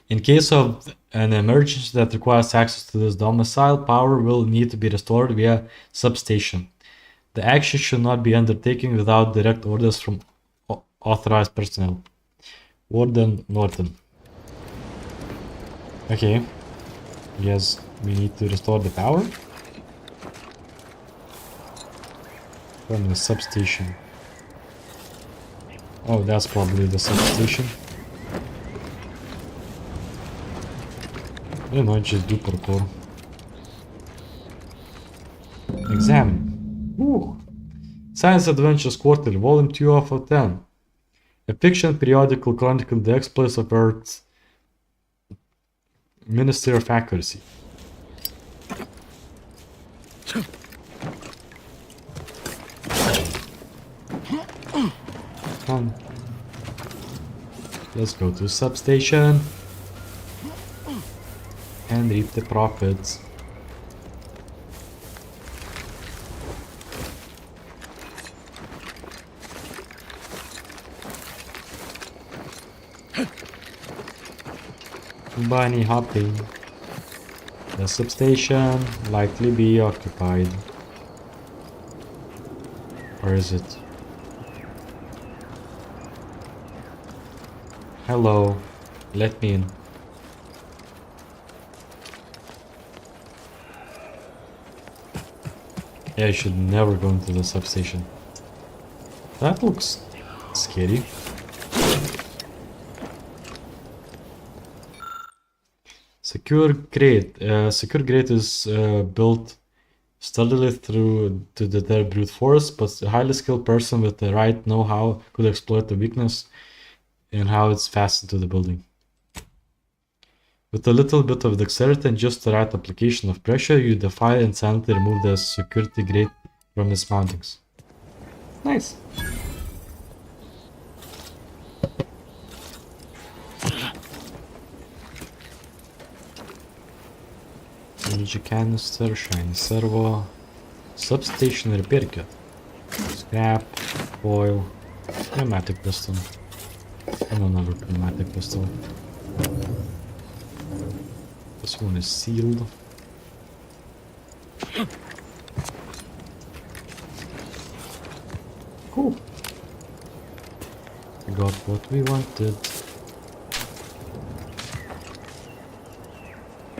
In case of an emergency that requires access to this domicile, power will need to be restored via substation. The action should not be undertaken without direct orders from authorized personnel. Warden Norton. Okay. Yes, we need to restore the power. From the substation. Oh, that's probably the substation. You know, just do parkour. Examine. Ooh. Science Adventures Quarterly, Volume 2 of 10. A fiction periodical chronicling the exploits of Earth's Ministry of Accuracy. Come on. Let's go to substation and reap the profits. Bunny hopping. The substation likely be occupied. Where is it? Hello, let me in. Yeah, I should never go into the substation. That looks scary. Secure grate. Secure grate is built sturdily to deter brute force, but a highly skilled person with the right know-how could exploit the weakness in how it's fastened to the building. With a little bit of dexterity and just the right application of pressure, you defy and silently remove the security grate from its mountings. Nice. Energy canister, shiny servo, substation repair kit, scrap, foil, pneumatic piston, and another pneumatic piston. This one is sealed. Cool. We got what we wanted.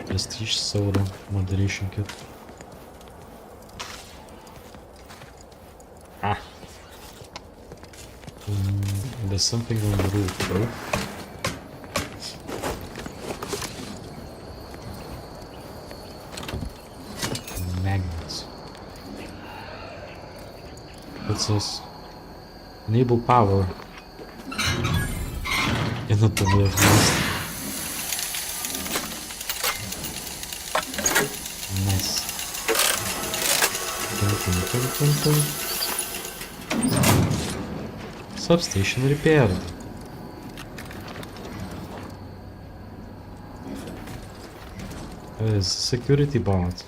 Prestige soda moderation kit. Ah. There's something on the roof though. Magnets. What's this? Enable power in the left list. Nice. Substation repaired. That is a security bot.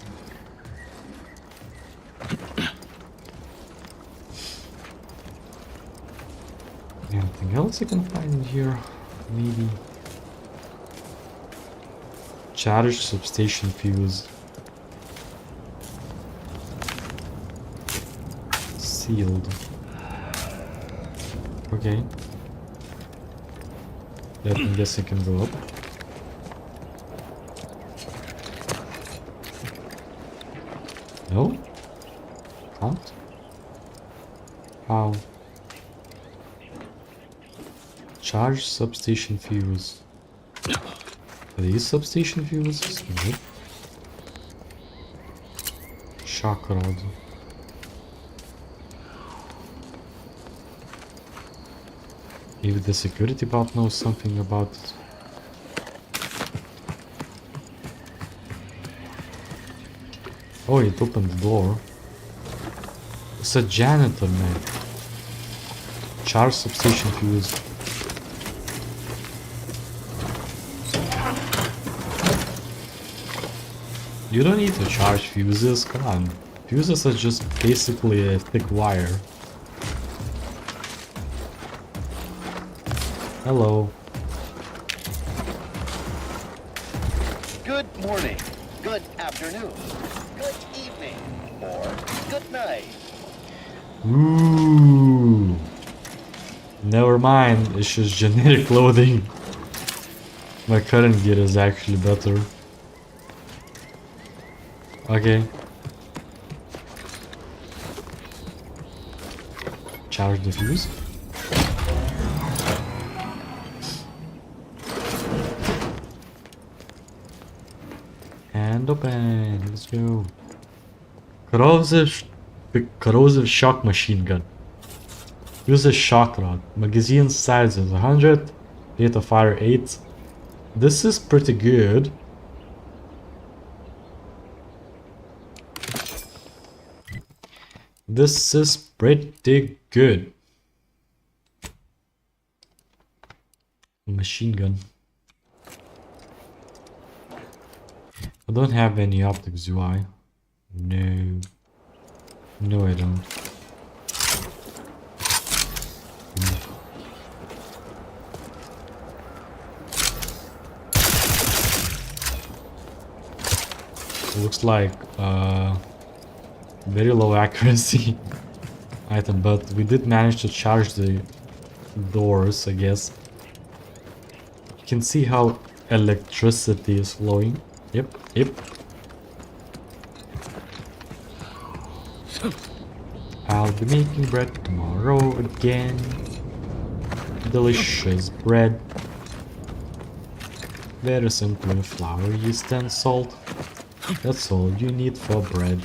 Anything else I can find in here? Maybe. Charge substation fuse. Sealed. Okay. That I guess I can go up. No? Can't? How? Charge substation fuse. Are these substation fuses? Nope. Shock rod. Maybe the security bot knows something about it. Oh, it opened the door. It's a janitor, man. Charge substation fuse. You don't need to charge fuses, come on. Fuses are just basically a thick wire. Hello. Good morning, good afternoon, good evening, or good night. Ooh. Never mind, it's just generic clothing. My current gear is actually better. Okay. Charge the fuse. And open. Let's go. Corrosive shock machine gun. Use a shock rod. Magazine size is 100. Rate of fire 8. This is pretty good. This is pretty good. Machine gun. I don't have any optics, do I? No. No, I don't. Looks like very low accuracy item, but we did manage to charge the doors, I guess. You can see how electricity is flowing. Yep, yep. I'll be making bread tomorrow again. Delicious bread. Very simple: flour, yeast and salt. That's all you need for bread.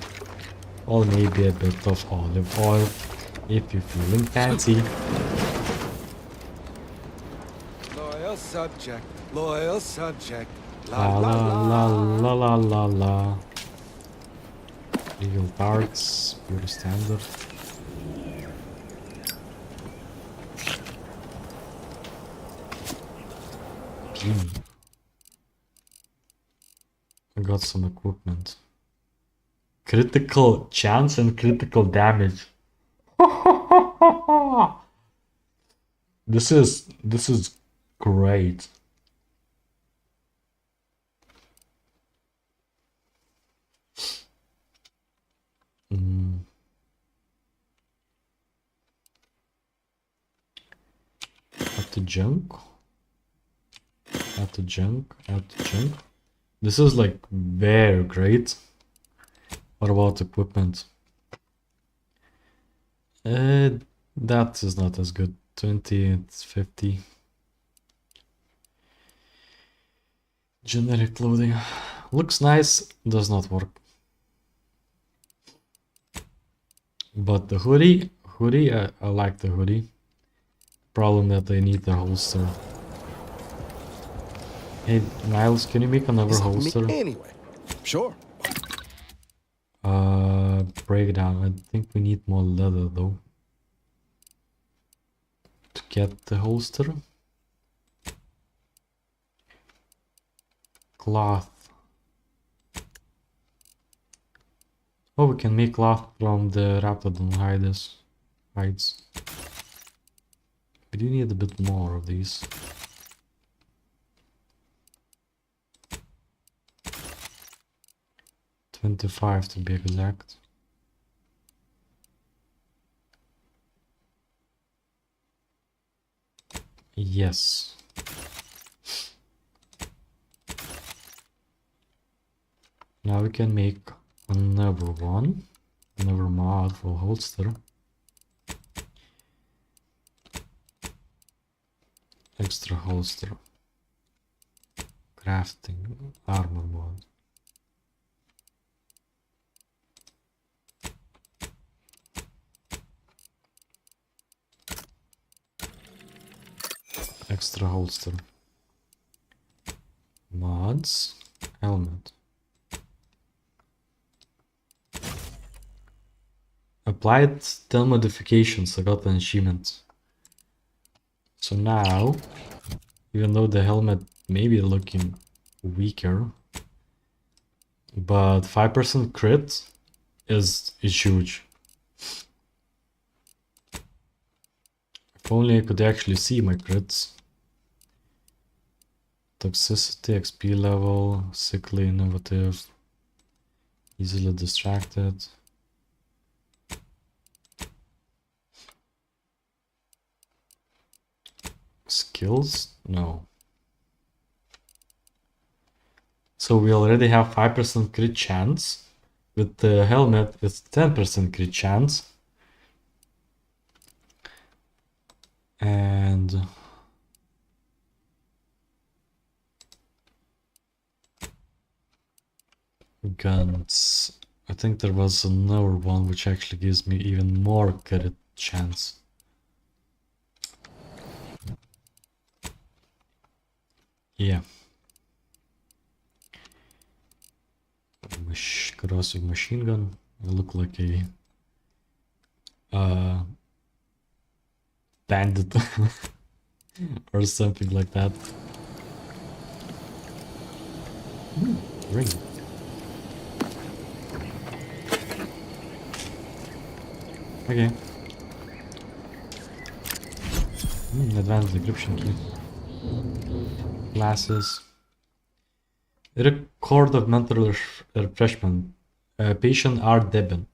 Or maybe a bit of olive oil if you're feeling fancy. Loyal subject, loyal subject. La la la la la la la. Legal parts, pretty standard. Beam. I got some equipment. Critical chance and critical damage. This is great. Add to junk. Add to junk. Add to junk. This is like very great. What about equipment? That is not as good. 20, it's 50. Generic clothing. Looks nice, does not work. But the hoodie, I like the hoodie. Problem that I need the holster. Hey, Niles, can you make another holster? Anyway, sure. Break breakdown. I think we need more leather though to get the holster. Cloth. Oh, we can make cloth from the raptodon hides. We do need a bit more of these. $25 to be exact. Yes. Now we can make another one, another mod for holster. Extra holster. Crafting armor mod. Extra holster. Mods. Helmet. Applied 10 modifications. I got an achievement. So now, even though the helmet may be looking weaker, but 5% crit is huge. If only I could actually see my crits. Toxicity, XP level, sickly, innovative, easily distracted. Skills? No. So we already have 5% crit chance. With the helmet, it's 10% crit chance. And guns. I think there was another one which actually gives me even more crit chance. Yeah. Corrosive machine gun. I look like a bandit or something like that. Ring. Okay. Advanced decryption key. Glasses. Record of mental refreshment. Patient R. Deben.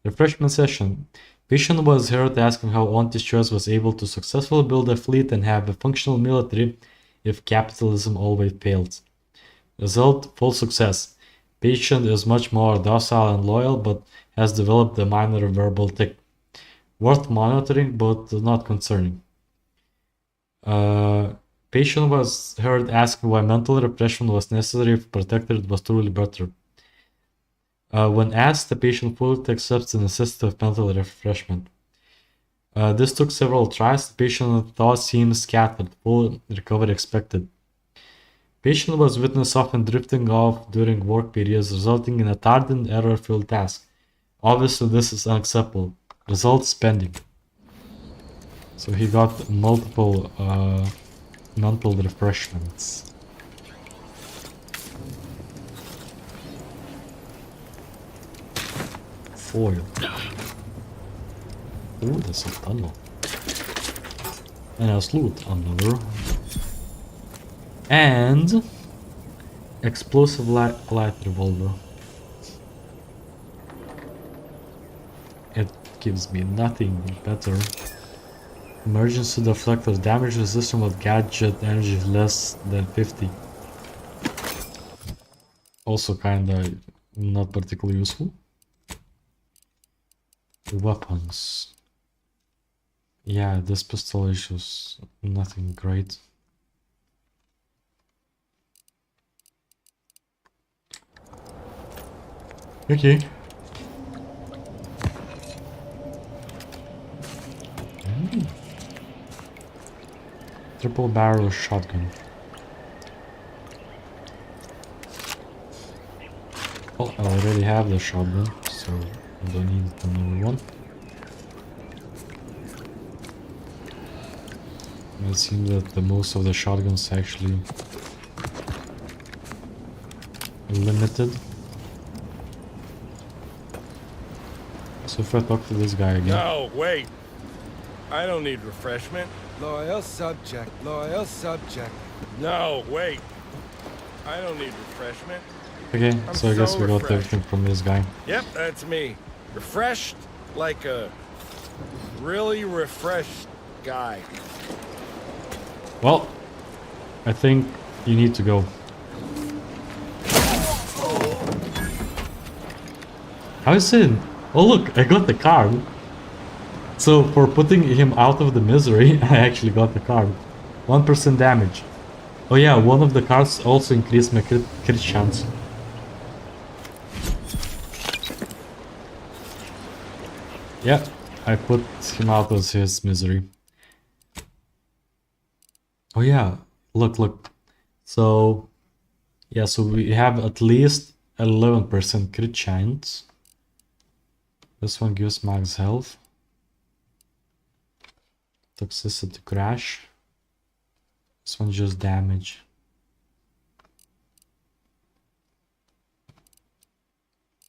Refreshment session. Patient was heard asking how Auntie's Choice was able to successfully build a fleet and have a functional military if capitalism always failed. Result: full success. Patient is much more docile and loyal, but has developed a minor verbal tick. Worth monitoring, but not concerning. Patient was heard asking why mental repression was necessary if protected was truly better. When asked, the patient fully accepts the necessity of mental refreshment. This took several tries. The patient's thoughts seemed scattered, full recovery expected. Patient was witness often drifting off during work periods, resulting in a tired and error-filled task. Obviously, this is unacceptable. Results pending. So he got multiple mental refreshments. Foil. Oh, there's a tunnel. And a loot another. And explosive light revolver. It gives me nothing better. Emergency deflector, damage resistant with gadget energy less than 50. Also kinda not particularly useful. Weapons. Yeah, this pistol is just nothing great. Okay. Triple barrel shotgun. Well, I already have the shotgun, so I don't need another one. It seems that the most of the shotguns actually limited. So if I talk to this guy again. No, wait. I don't need refreshment. Loyal subject, loyal subject. No, wait. I don't need refreshment. Okay, I'm so I guess so we got refreshed. everything from this guy. Yep, that's me. Refreshed like a really refreshed guy. Well, I think you need to go. How is it? Oh look, I got the card. So for putting him out of the misery, I actually got the card. 1% damage. Oh yeah, one of the cards also increased my crit chance. Yeah, I put him out of his misery. Oh yeah, look. So, yeah, so we have at least 11% crit chance. This one gives max health. Toxicity crash. This one just damage.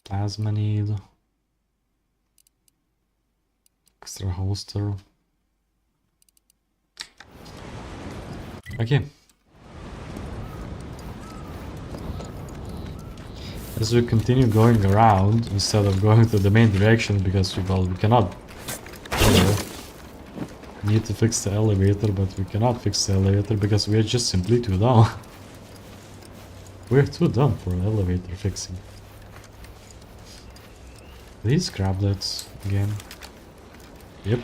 Plasma need. Extra holster. Okay. As we continue going around instead of going to the main direction because we cannot. Need to fix the elevator, but we cannot fix the elevator because we are just simply too dumb. We're too dumb for elevator fixing. These crablets again. Yep.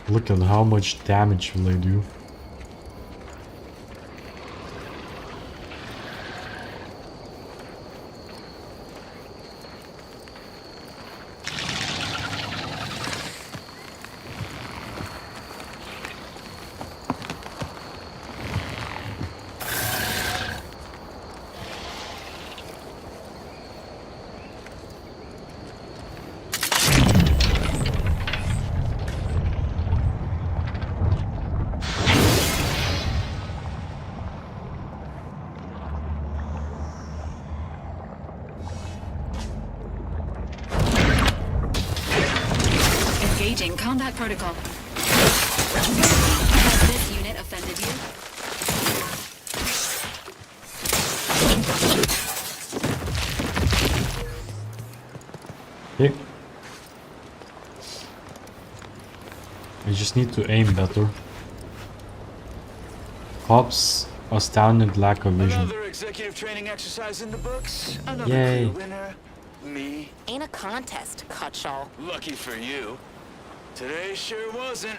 Look at how much damage will they do. Engaging combat protocol. Has this unit offended you? Okay. I just need to aim better. Cops astounding lack of vision. Another executive training exercise in the books. Another Yay. clear winner. Me. Ain't a contest, Cutshall. Lucky for you. Today sure wasn't.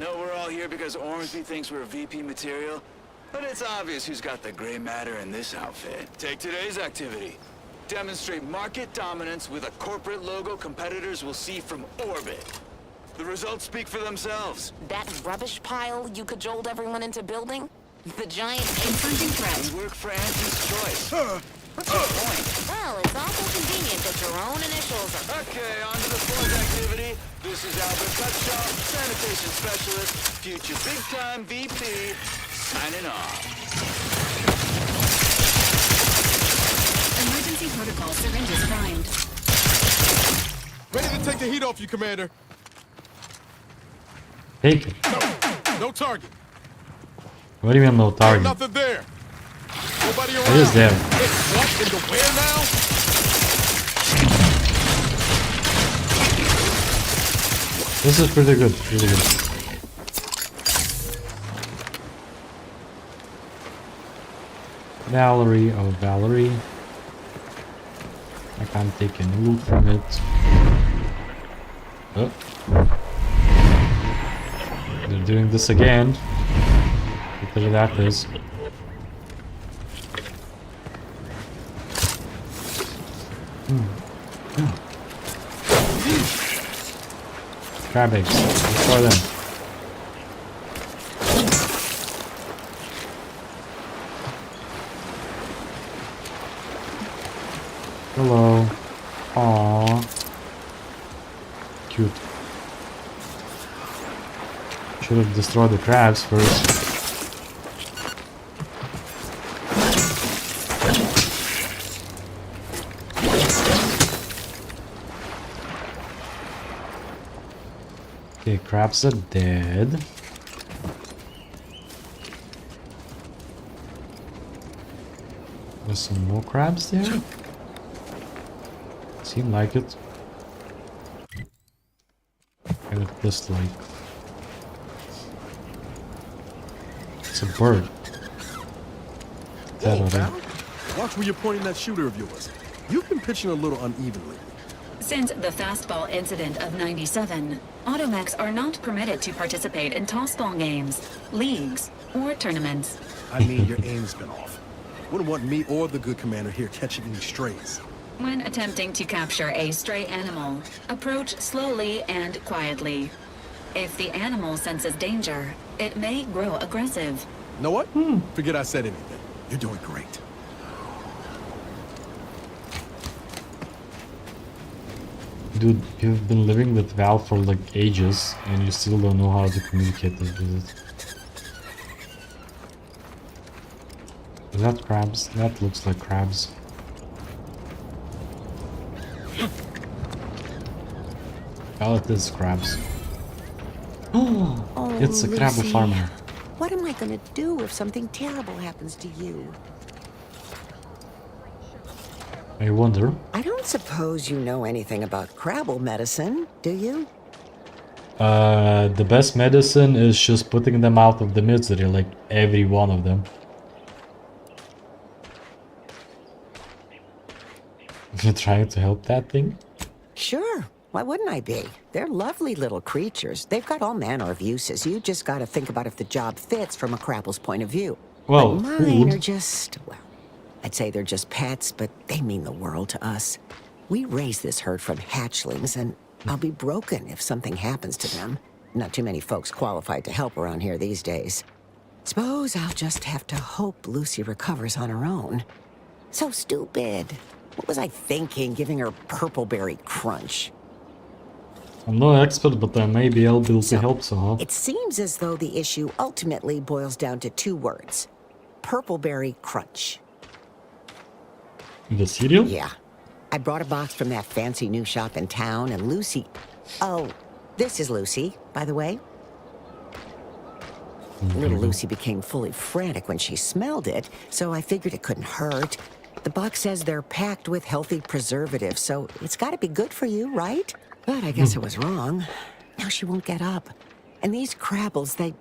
No, we're all here because Ormsby thinks we're VP material. But it's obvious who's got the gray matter in this outfit. Take today's activity. Demonstrate market dominance with a corporate logo competitors will see from orbit. The results speak for themselves. That rubbish pile you cajoled everyone into building? The giant... Confronting threat. We work for Angie's choice. What's your point? Well, it's awful convenient that your own initials are... Okay, on to the fourth activity. This is Albert Cutshaw, sanitation specialist, future big-time VP, signing off. Emergency protocol syringes primed. Ready to take the heat off you, Commander. Take it. No target. What do you mean no target? Nothing there. Nobody around. It is there. It's what in the where now? This is pretty good, really good. Valerie, oh Valerie. I can't take any loot from it. Oh. They're doing this again. Whatever that is. Crab eggs. Destroy them. Hello. Aww. cute. Should have destroyed the crabs first. Okay, crabs are dead. There's some more crabs there. Seem like it. And it just like it's a bird. That Whoa, already. Val. Watch where you're pointing that shooter of yours. You've been pitching a little unevenly. Since the fastball incident of 97, automechs are not permitted to participate in tossball games, leagues, or tournaments. I mean, your aim's been off. Wouldn't want me or the good commander here catching any strays. When attempting to capture a stray animal, approach slowly and quietly. If the animal senses danger, it may grow aggressive. Know what? Forget I said anything. You're doing great. Dude, you've been living with Val for like ages and you still don't know how to communicate with it. Is that crabs? That looks like crabs. Well, it is crabs. Oh, it's a crab Lucy. farmer. What am I gonna do if something terrible happens to you? I wonder. I don't suppose you know anything about crabble medicine, do you? The best medicine is just putting them out of the misery, like every one of them. You're trying to help that thing? Sure. Why wouldn't I be? They're lovely little creatures. They've got all manner of uses. You just gotta think about if the job fits from a crabble's point of view. Well, but mine food. are just, well, I'd say they're just pets, but they mean the world to us. We raise this herd from hatchlings, and I'll be broken if something happens to them. Not too many folks qualified to help around here these days. Suppose I'll just have to hope Lucy recovers on her own. So stupid. What was I thinking, giving her purpleberry crunch? I'm no expert, but I may be able to help somehow. It seems as though the issue ultimately boils down to two words. Purpleberry crunch. The cereal? Yeah. I brought a box from that fancy new shop in town, and Lucy... Oh, this is Lucy, by the way. Little Lucy became fully frantic when she smelled it, so I figured it couldn't hurt. The box says they're packed with healthy preservatives, so it's gotta be good for you, right? But I guess I was wrong. Now she won't get up. And these crabbles, they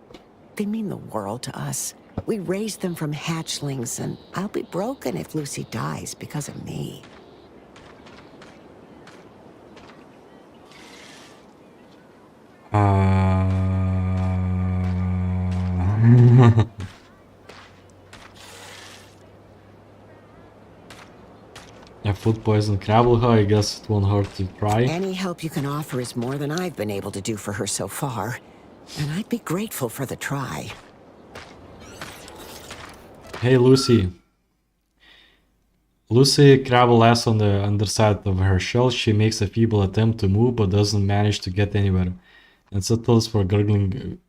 mean the world to us. We raised them from hatchlings, and I'll be broken if Lucy dies because of me. Yeah, food poison crabble, I guess it won't hurt to try. Any help you can offer is more than I've been able to do for her so far. And I'd be grateful for the try. Hey, Lucy. Lucy crabble lasts on the underside of her shell. She makes a feeble attempt to move, but doesn't manage to get anywhere. And settles for gurgling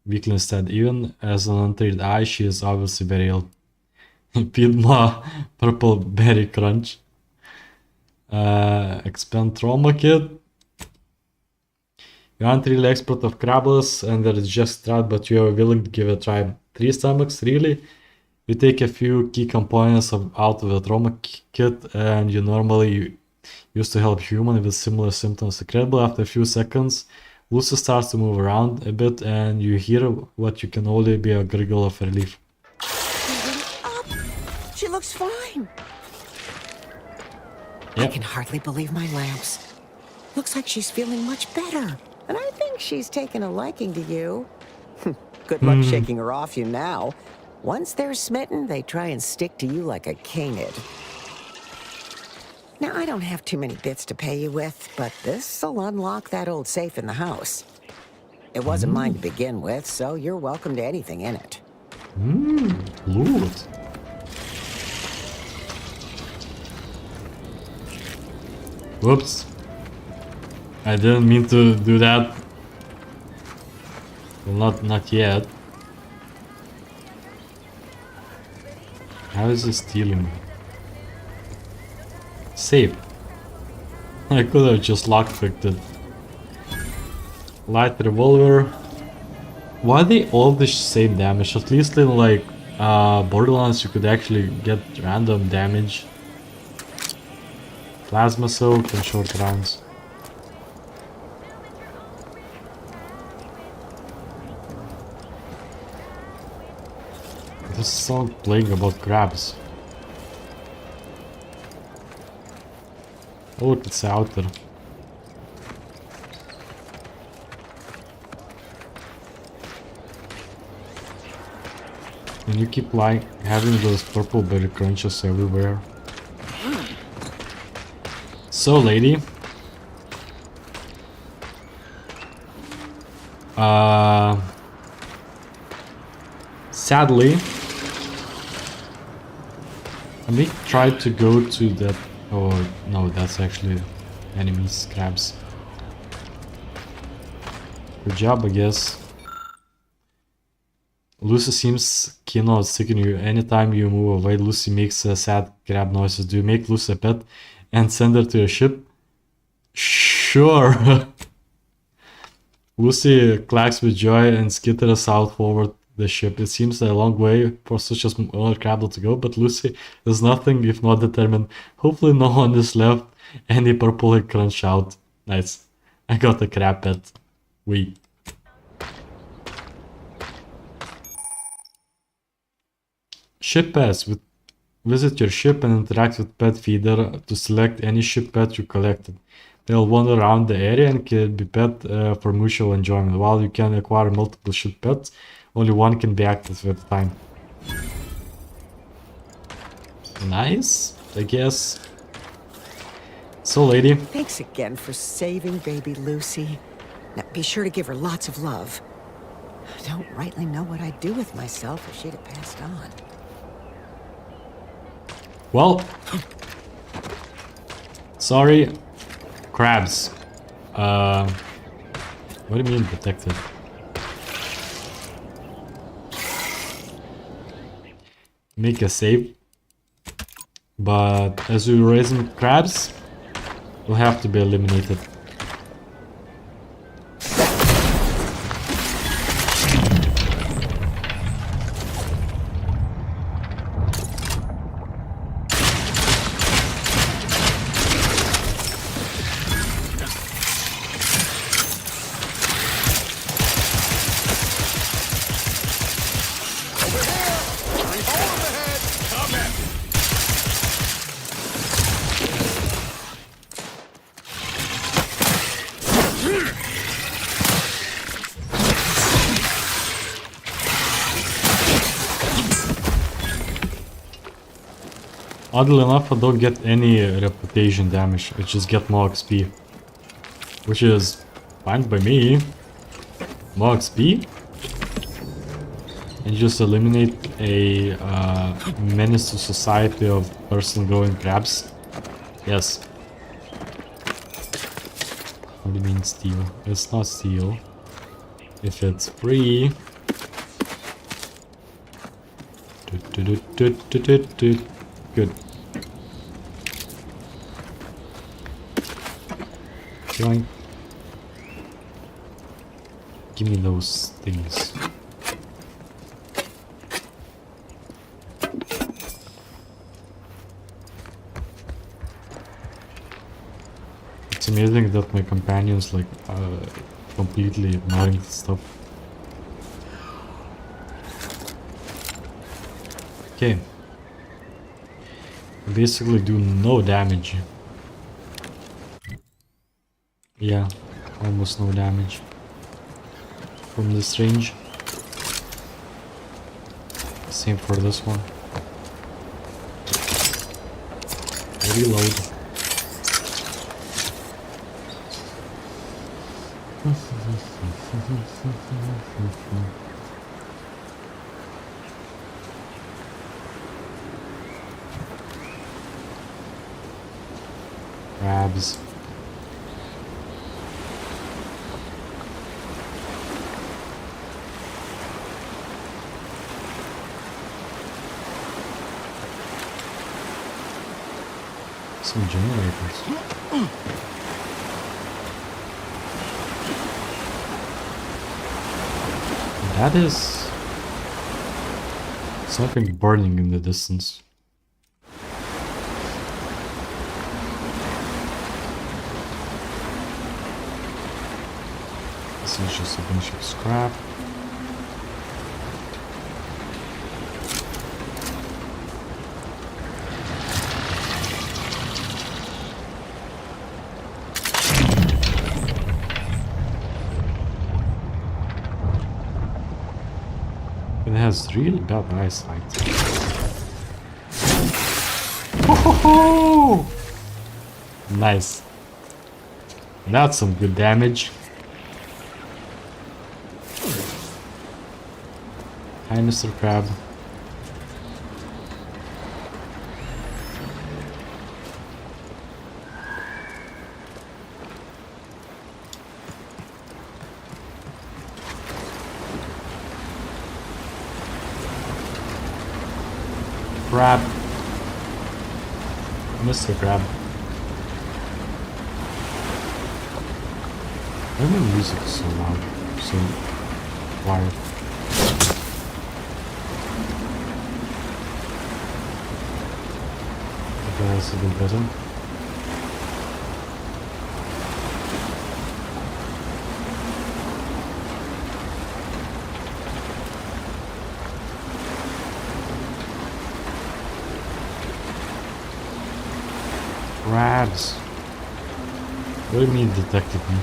weakly instead. Even as an untreated eye, she is obviously very ill. Pidma purple berry crunch. Expand trauma kit. You aren't really expert of crabbles and they're just tried, but you are willing to give it a try. 3 stomachs, really? You take a few key components out of the trauma kit and you normally used to help human with similar symptoms. Incredible, after a few seconds, Lucy starts to move around a bit and you hear what you can only be a gurgle of relief. She looks fine. Yep. I can hardly believe my lamps. Looks like she's feeling much better. And I think she's taken a liking to you. Good luck shaking her off you now. Once they're smitten, they try and stick to you like a canid. Now, I don't have too many bits to pay you with, but this'll unlock that old safe in the house. It wasn't mine to begin with, so you're welcome to anything in it. Loot. Whoops. I didn't mean to do that. Well, not yet. How is this stealing? Save. I could have just lockpicked it. Light revolver. Why are they all the same damage? At least in like Borderlands you could actually get random damage. Plasma soak and short rounds. This song playing about crabs. Oh look, it's out there. And you keep like having those purple berry crunches everywhere. So lady. Sadly, I may try to go to that. Oh no, that's actually enemies, crabs. Good job, I guess. Lucy seems keen on sticking you. Anytime you move away, Lucy makes sad crab noises. Do you make Lucy a pet and send her to your ship? Sure. Lucy clacks with joy and skitters out forward the ship. It seems a long way for such a small crablet to go, but Lucy is nothing if not determined. Hopefully no one is left. Any purple crunch out. Nice. I got a crab pet. We. Ship pass. Visit your ship and interact with pet feeder to select any ship pet you collected. They'll wander around the area and can be pet for mutual enjoyment. While you can acquire multiple ship pets, only one can be active at a time. Nice, I guess. So, lady. Thanks again for saving baby Lucy. Now, be sure to give her lots of love. I don't rightly know what I'd do with myself if she'd have passed on. Well, sorry, crabs. What do you mean protected? Make a save, but as we're raising crabs, will have to be eliminated. Oddly enough, I don't get any reputation damage, I just get more XP. Which is fine by me. More XP? And just eliminate a menace to society of person growing crabs. Yes. What do you mean steal? It's not steal. If it's free. Good. Join. Give me those things. It's amazing that my companions like completely ignoring stuff. Okay. Basically do no damage. Yeah, almost no damage from this range. Same for this one. Reload. Crabs. some generators. That is something burning in the distance. This is just a bunch of scrap. It has really bad eyesight. Woohoo! Nice. That's some good damage. Hi, Mr. Crab. Crab. Mr. Crab. Why my music is so loud? So quiet. Okay, that's a bit better. Crabs. What do you mean detected me?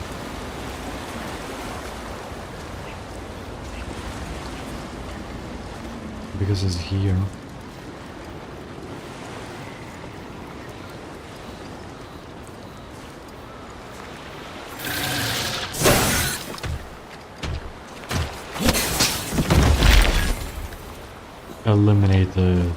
Because it's here. Eliminated.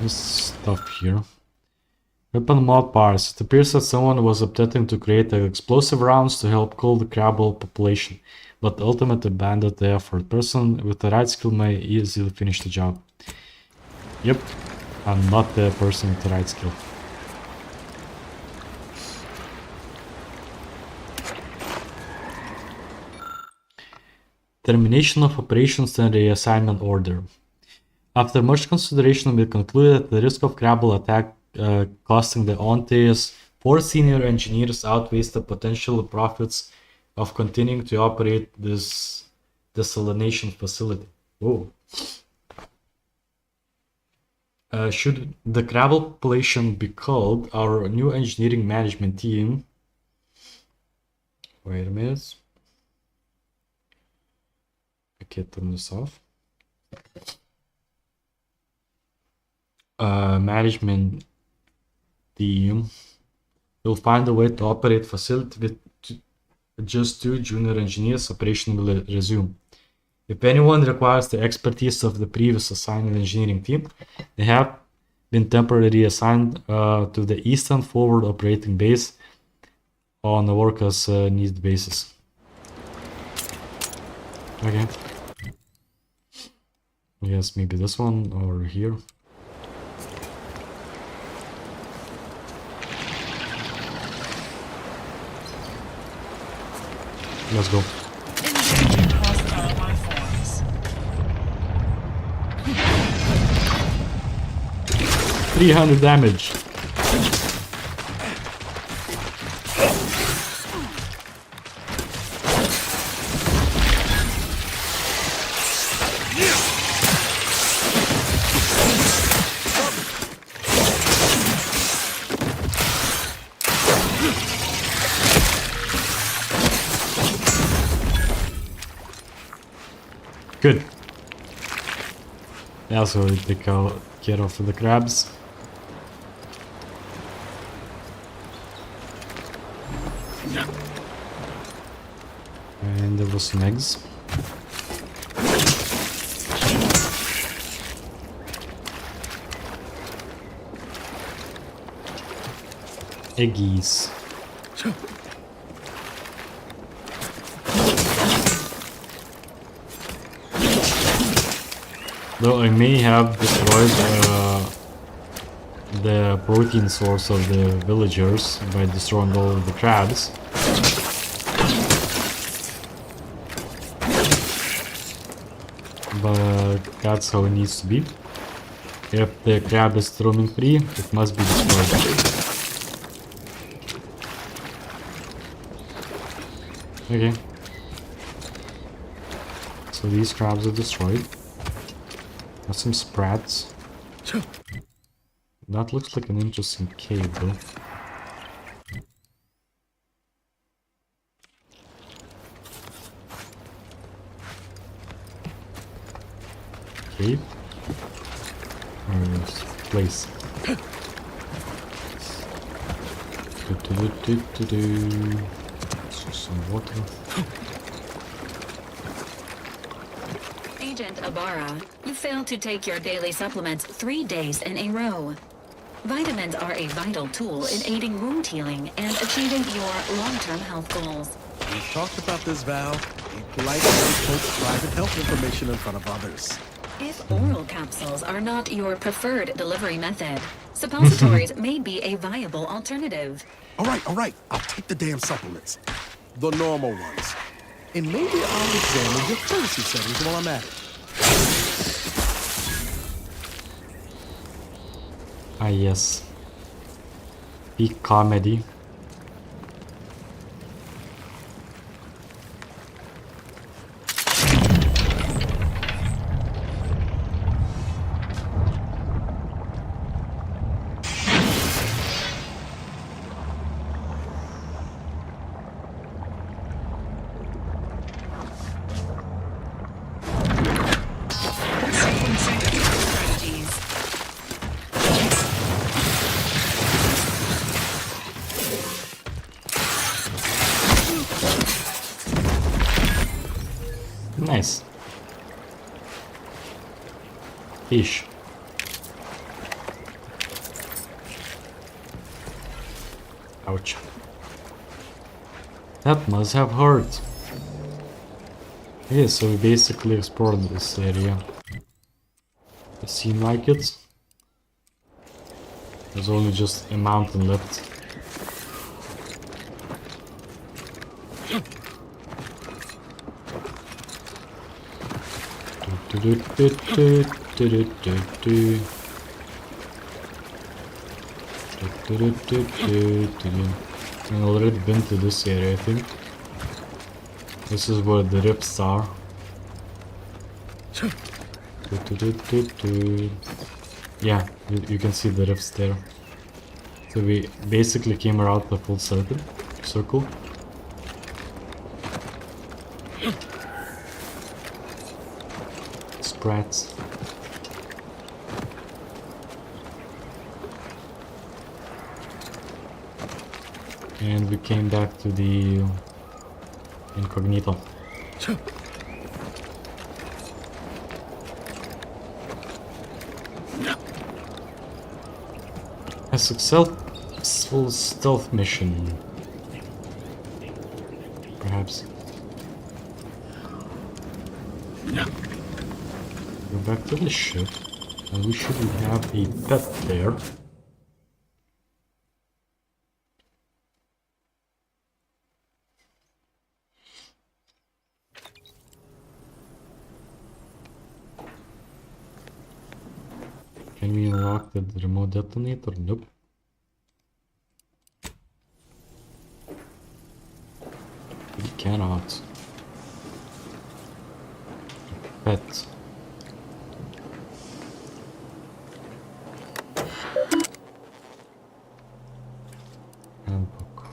This stuff here. Weapon mod parts. It appears that someone was attempting to create explosive rounds to help cool the crabble population, but ultimately abandoned the effort. Person with the right skill may easily finish the job. Yep, I'm not the person with the right skill. Termination of operations and reassignment order. After much consideration, we concluded that the risk of crabble attack costing the Onta's 4 senior engineers outweighs the potential profits of continuing to operate this desalination facility. Whoa. Should the crabble population be called, our new engineering management team... Wait a minute. Okay, turn this off. Management team will find a way to operate facility with just 2 junior engineers. Operation will resume. If anyone requires the expertise of the previous assigned engineering team, they have been temporarily assigned to the Eastern Forward Operating Base on a work as needed basis. Okay. Yes, maybe this one or here. Let's go. Engaging hostile life forms. 300 damage. Good. Yeah, so we take care of the crabs. And there was some eggs. Eggies. Though I may have destroyed the protein source of the villagers by destroying all of the crabs. But that's how it needs to be. If the crab is roaming free, it must be destroyed. Okay. So these crabs are destroyed. Got some sprats. That looks like an interesting cave though. Cave? Or place? Some water. Agent Ibarra, you failed to take your daily supplements 3 days in a row. Vitamins are a vital tool in aiding wound healing and achieving your long-term health goals. We've talked about this, Val. Be polite and post private health information in front of others. If oral capsules are not your preferred delivery method, suppositories may be a viable alternative. All right. I'll take the damn supplements. The normal ones. And maybe I'll examine your courtesy settings while I'm at it. Ah yes. Peak comedy. Nice. Fish. Ouch. That must have hurt. Okay, so we basically explored this area. It seemed like it. There's only just a mountain left. I've already been to this area, I think. This is where the rifts are. Yeah, you can see the rifts there. So we basically came around the full circle. Sprats. And we came back to the incognito. A successful stealth mission. Perhaps. Go back to the ship, and we should have a pet there. Can we unlock the remote detonator? Nope. We cannot. Pet. Handbook.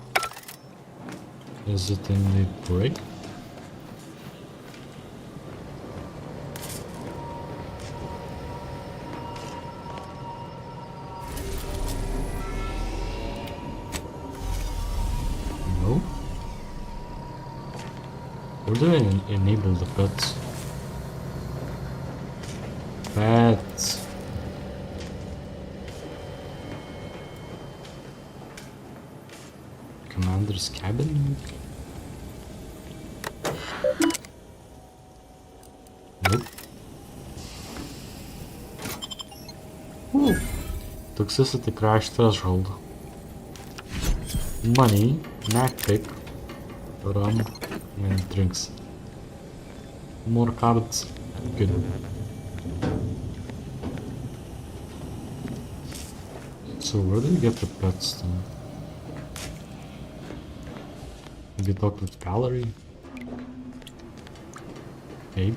Is it in the break? No. Where do I enable the pets? Pets. Commander's cabin? Nope. Ooh. Toxicity crash threshold. Money, Mac pick, rum, and drinks. More cards. Good. So where do you get the pets then? Maybe talk with Valerie? Maybe?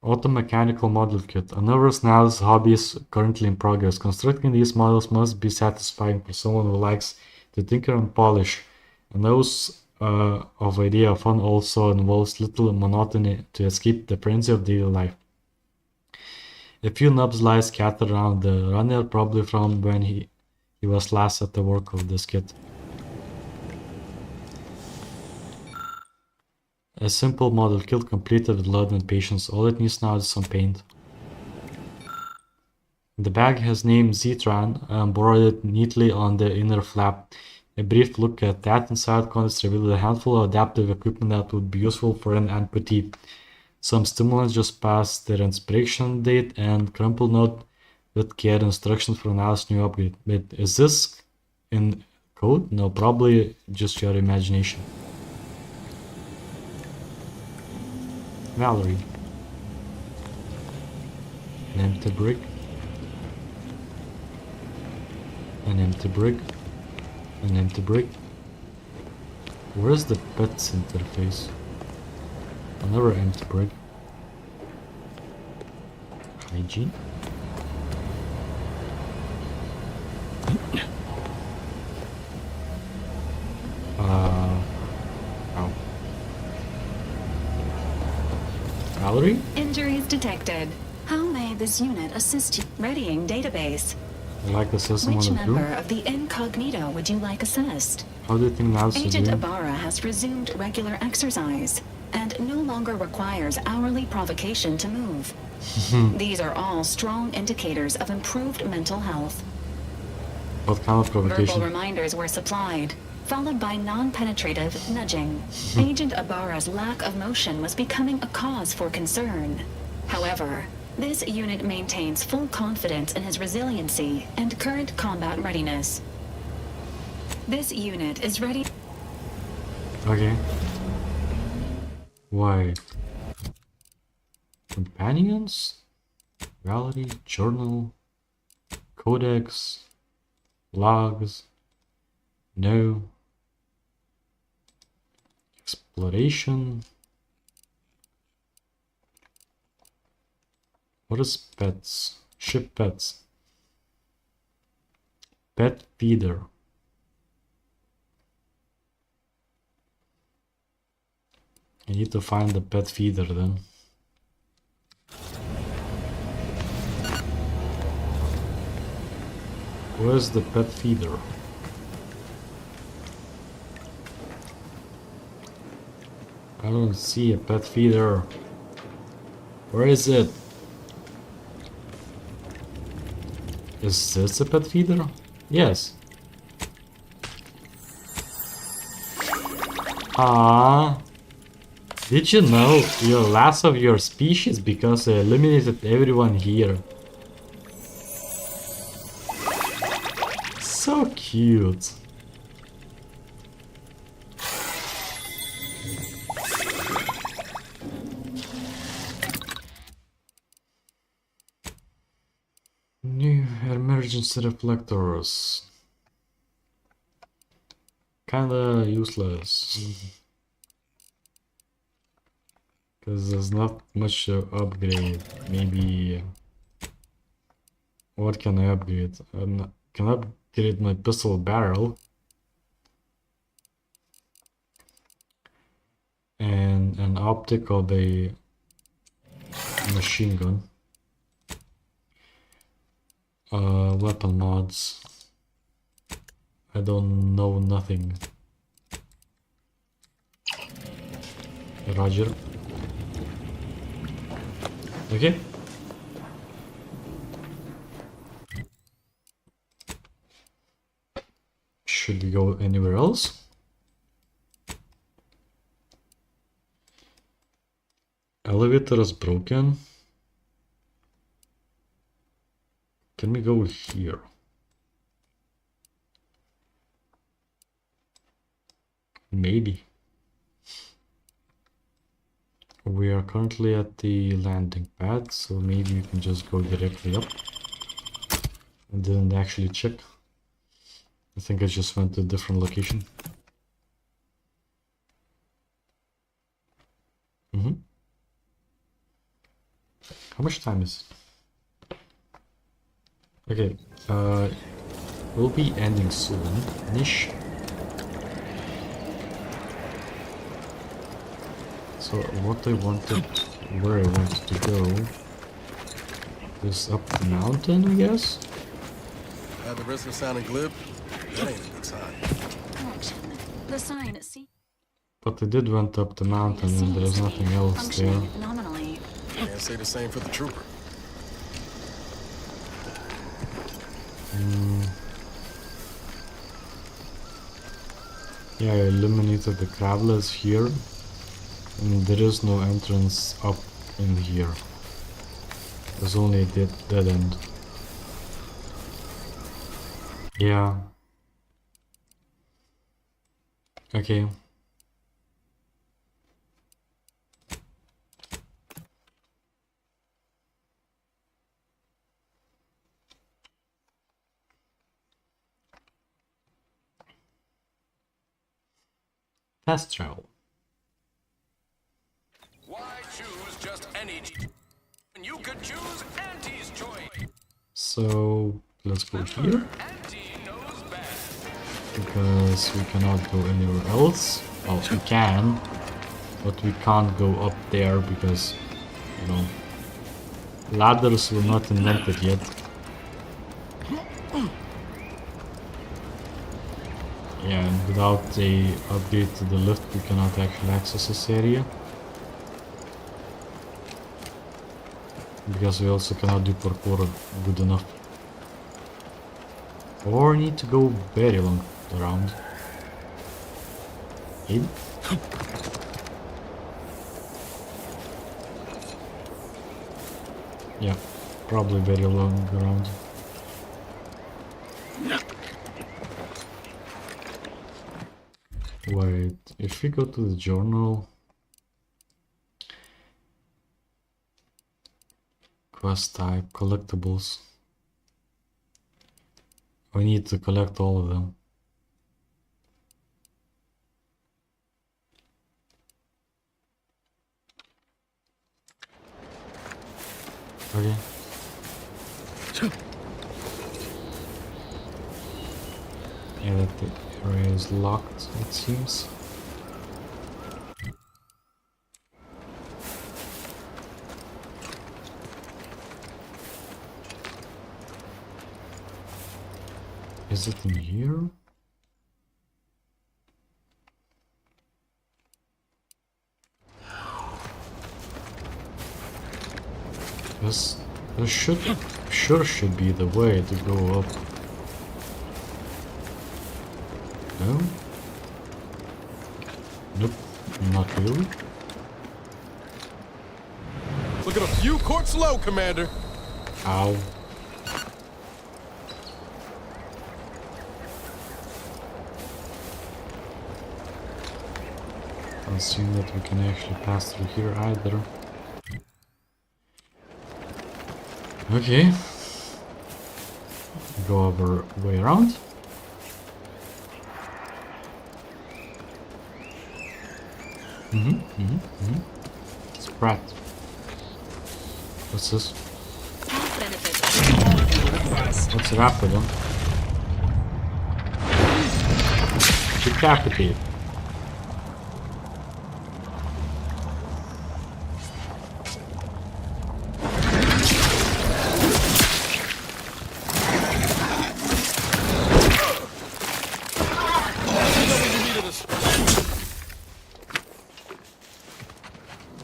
Automechanical model kit. Another Snell's hobby is currently in progress. Constructing these models must be satisfying for someone who likes to tinker and polish. And those of idea of fun also involves little monotony to escape the frenzy of daily life. A few nubs lie scattered around the runner, probably from when he was last at the work of this kit. A simple model kit completed with love and patience. All it needs now is some paint. The bag has name Ztran embroidered neatly on the inner flap. A brief look at that inside contents revealed a handful of adaptive equipment that would be useful for an amputee. Some stimulants just passed their expiration date and crumpled note with care instructions for Nal's new upgrade. But is this in code? No, probably just your imagination. Valerie. An empty brick. An empty brick. An empty brick. Where's the pets interface? Another empty brick. Hygiene. Ow. Valerie? Injuries detected. How may this unit assist you? Readying database. I like the system Which on the member of the incognito would you like assessed? How do you think Nal's Agent doing? Ibarra has resumed regular exercise and no longer requires hourly provocation to move. These are all strong indicators of improved mental health. What kind of provocation? Verbal reminders were supplied, followed by non-penetrative nudging. Agent Ibarra's lack of motion was becoming a cause for concern. However, this unit maintains full confidence in his resiliency and current combat readiness. This unit is ready. Okay. Why? Companions? Reality? Journal? Codex? Logs? No. Exploration? What is pets? Ship pets. Pet feeder. I need to find the pet feeder then. Where's the pet feeder? I don't see a pet feeder. Where is it? Is this a pet feeder? Yes. Ah. Did you know you're last of your species because I eliminated everyone here? So cute. New emergency reflectors. Kinda useless. Because there's not much to upgrade. Maybe... What can I upgrade? I can upgrade my pistol barrel. And an optic of a machine gun. Weapon mods. I don't know nothing. Roger. Okay. Should we go anywhere else? Elevator is broken. Can we go here? Maybe. We are currently at the landing pad, so maybe you can just go directly up. I didn't actually check. I think I just went to a different location. How much time is it? Okay, we'll be ending soon-ish. So what I wanted, where I wanted to go is up the mountain, I guess? At the risk of sounding glib, that ain't a good sign. Correction. The sign, see, But I did went up the mountain and there's nothing else there. functioning nominally. Can't say the same for the trooper. Yeah, I eliminated the crablets here. And there is no entrance up in here. There's only a dead end. Yeah. Okay. Fast travel. Why choose just any when you could choose Auntie's choice? So let's go here. Because we cannot go anywhere else. Well, we can, but we can't go up there because, you know, ladders were not invented yet. Yeah, and without a update to the lift, we cannot actually access this area. Because we also cannot do parkour good enough. Or need to go very long around. Maybe? Yeah, probably very long around. Wait, if we go to the journal... Quest type, collectibles. We need to collect all of them. Okay. Yeah, that area is locked, it seems. Is it in here? This should be the way to go up. No? Nope, not really. Look at a few courts low, Commander. Ow. Don't seem that we can actually pass through here either. Okay. Go our way around. Sprat. What's this? What's Rapidon? Decapitate.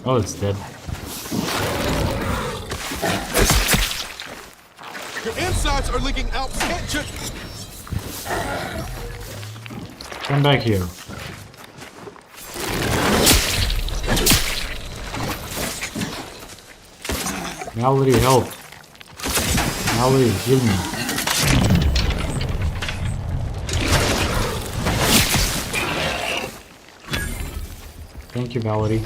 Oh, it's dead. Your insides are leaking out. Come back here. Mallory, help. Mallory, heal me. Thank you, Valerie.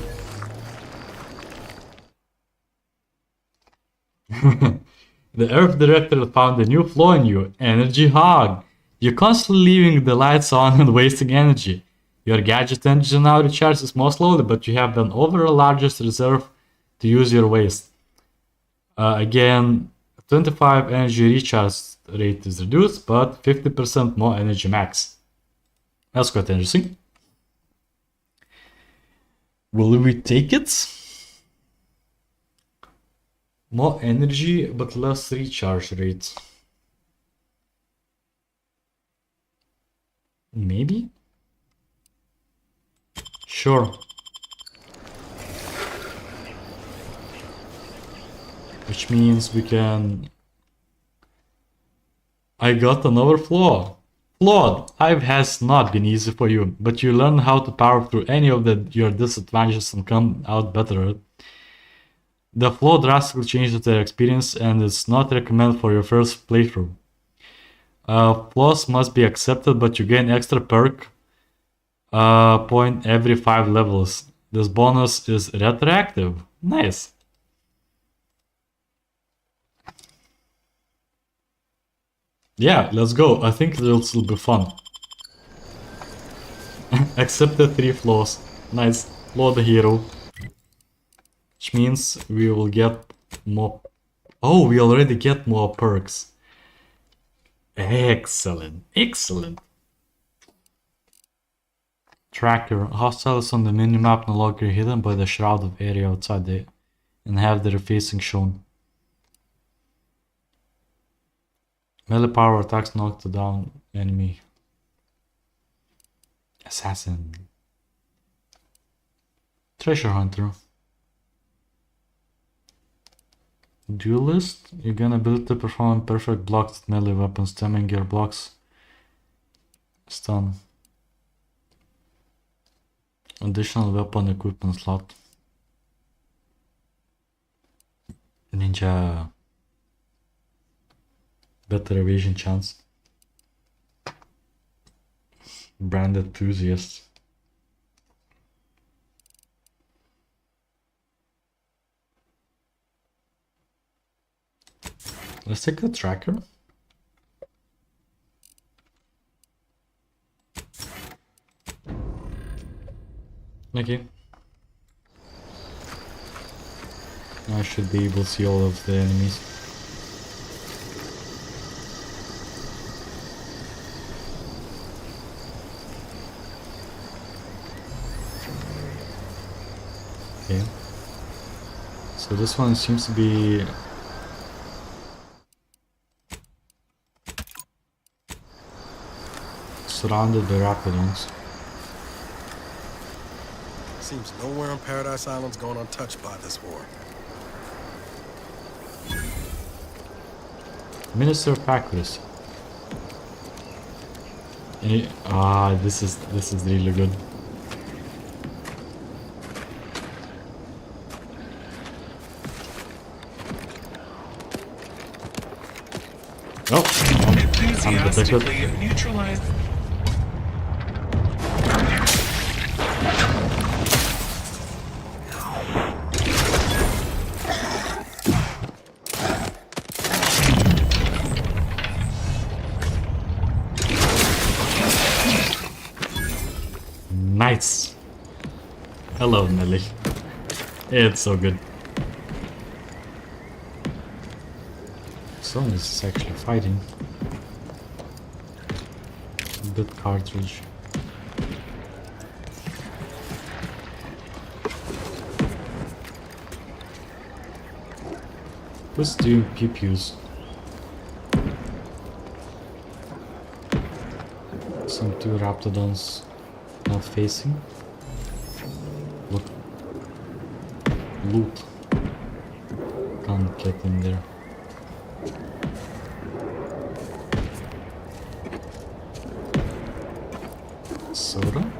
The Earth Director found a new flaw in you, Energy Hog. You're constantly leaving the lights on and wasting energy. Your gadget engine now recharges more slowly, but you have an overall largest reserve to use your waste. Again, 25 energy recharge rate is reduced, but 50% more energy max. That's quite interesting. Will we take it? More energy, but less recharge rate. Maybe? Sure. Which means we can... I got another flaw. Flawed. Life has not been easy for you, but you learn how to power through any of your disadvantages and come out better. The flaw drastically changes their experience and is not recommended for your first playthrough. Flaws must be accepted, but you gain extra perk point every 5 levels. This bonus is retroactive. Nice. Yeah, let's go. I think it'll still be fun. Accept the 3 flaws. Nice. Flaw the hero. Which means we will get more... Oh, we already get more perks. Excellent. Excellent. Tracker. Hostiles on the minimap no longer hidden by the shrouded area outside the... and have their facing shown. Melee power attacks knock down enemy. Assassin. Treasure hunter. Duelist. You're gonna ability to perform perfect blocks with melee weapons, stemming your blocks. Stun. Additional weapon equipment slot. Ninja. Better evasion chance. Brand enthusiast. Let's take the tracker. Okay. I should be able to see all of the enemies. Okay. So this one seems to be surrounded by rapidons. Seems nowhere on Paradise Island's going untouched by this war. Minister of Accuracy. This is really good. Oh, I'm detected. Neutralized. Nice. Hello, Nelly. It's so good. Someone is actually fighting. Bit cartridge. Who's doing pew-pews? Some 2 raptidons not facing. Look. Loot. Can't get in there. Soda.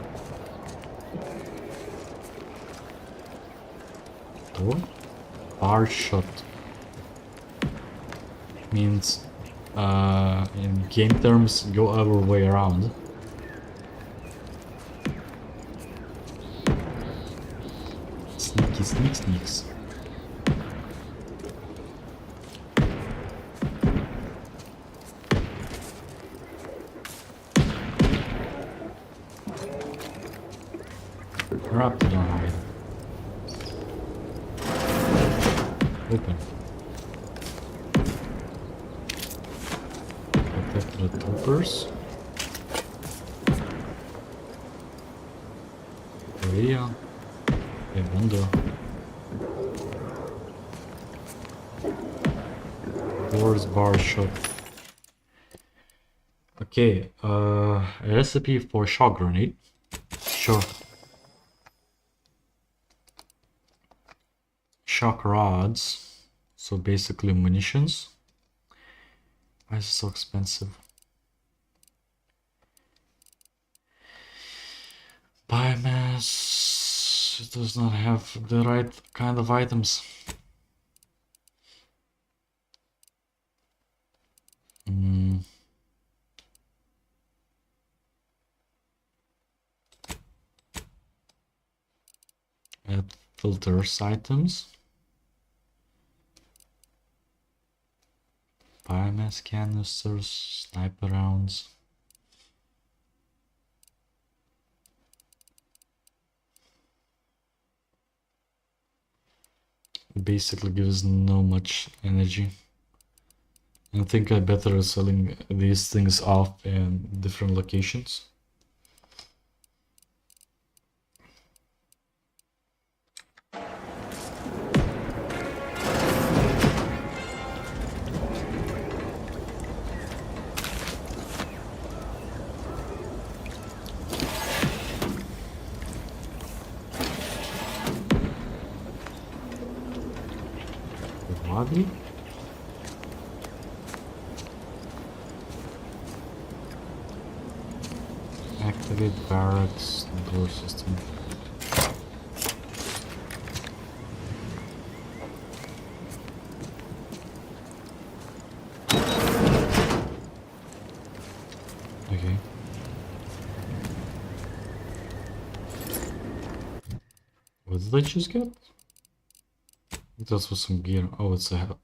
Door. Bar shut. means in game terms go other way around. Sneaky sneaks. Raptidon hide. Open. Protect the troopers. Korea. A window. Doors bar shut. Okay, a recipe for shock grenade. Sure. Shock rods, so basically munitions. Why is it so expensive? Biomass, it does not have the right kind of items. Add filters items. Biomass canisters, sniper rounds. Basically gives no much energy. I think I better selling these things off in different locations. Lobby? Activate barracks door system. Okay. What did I just get? This was some gear. Oh, it's a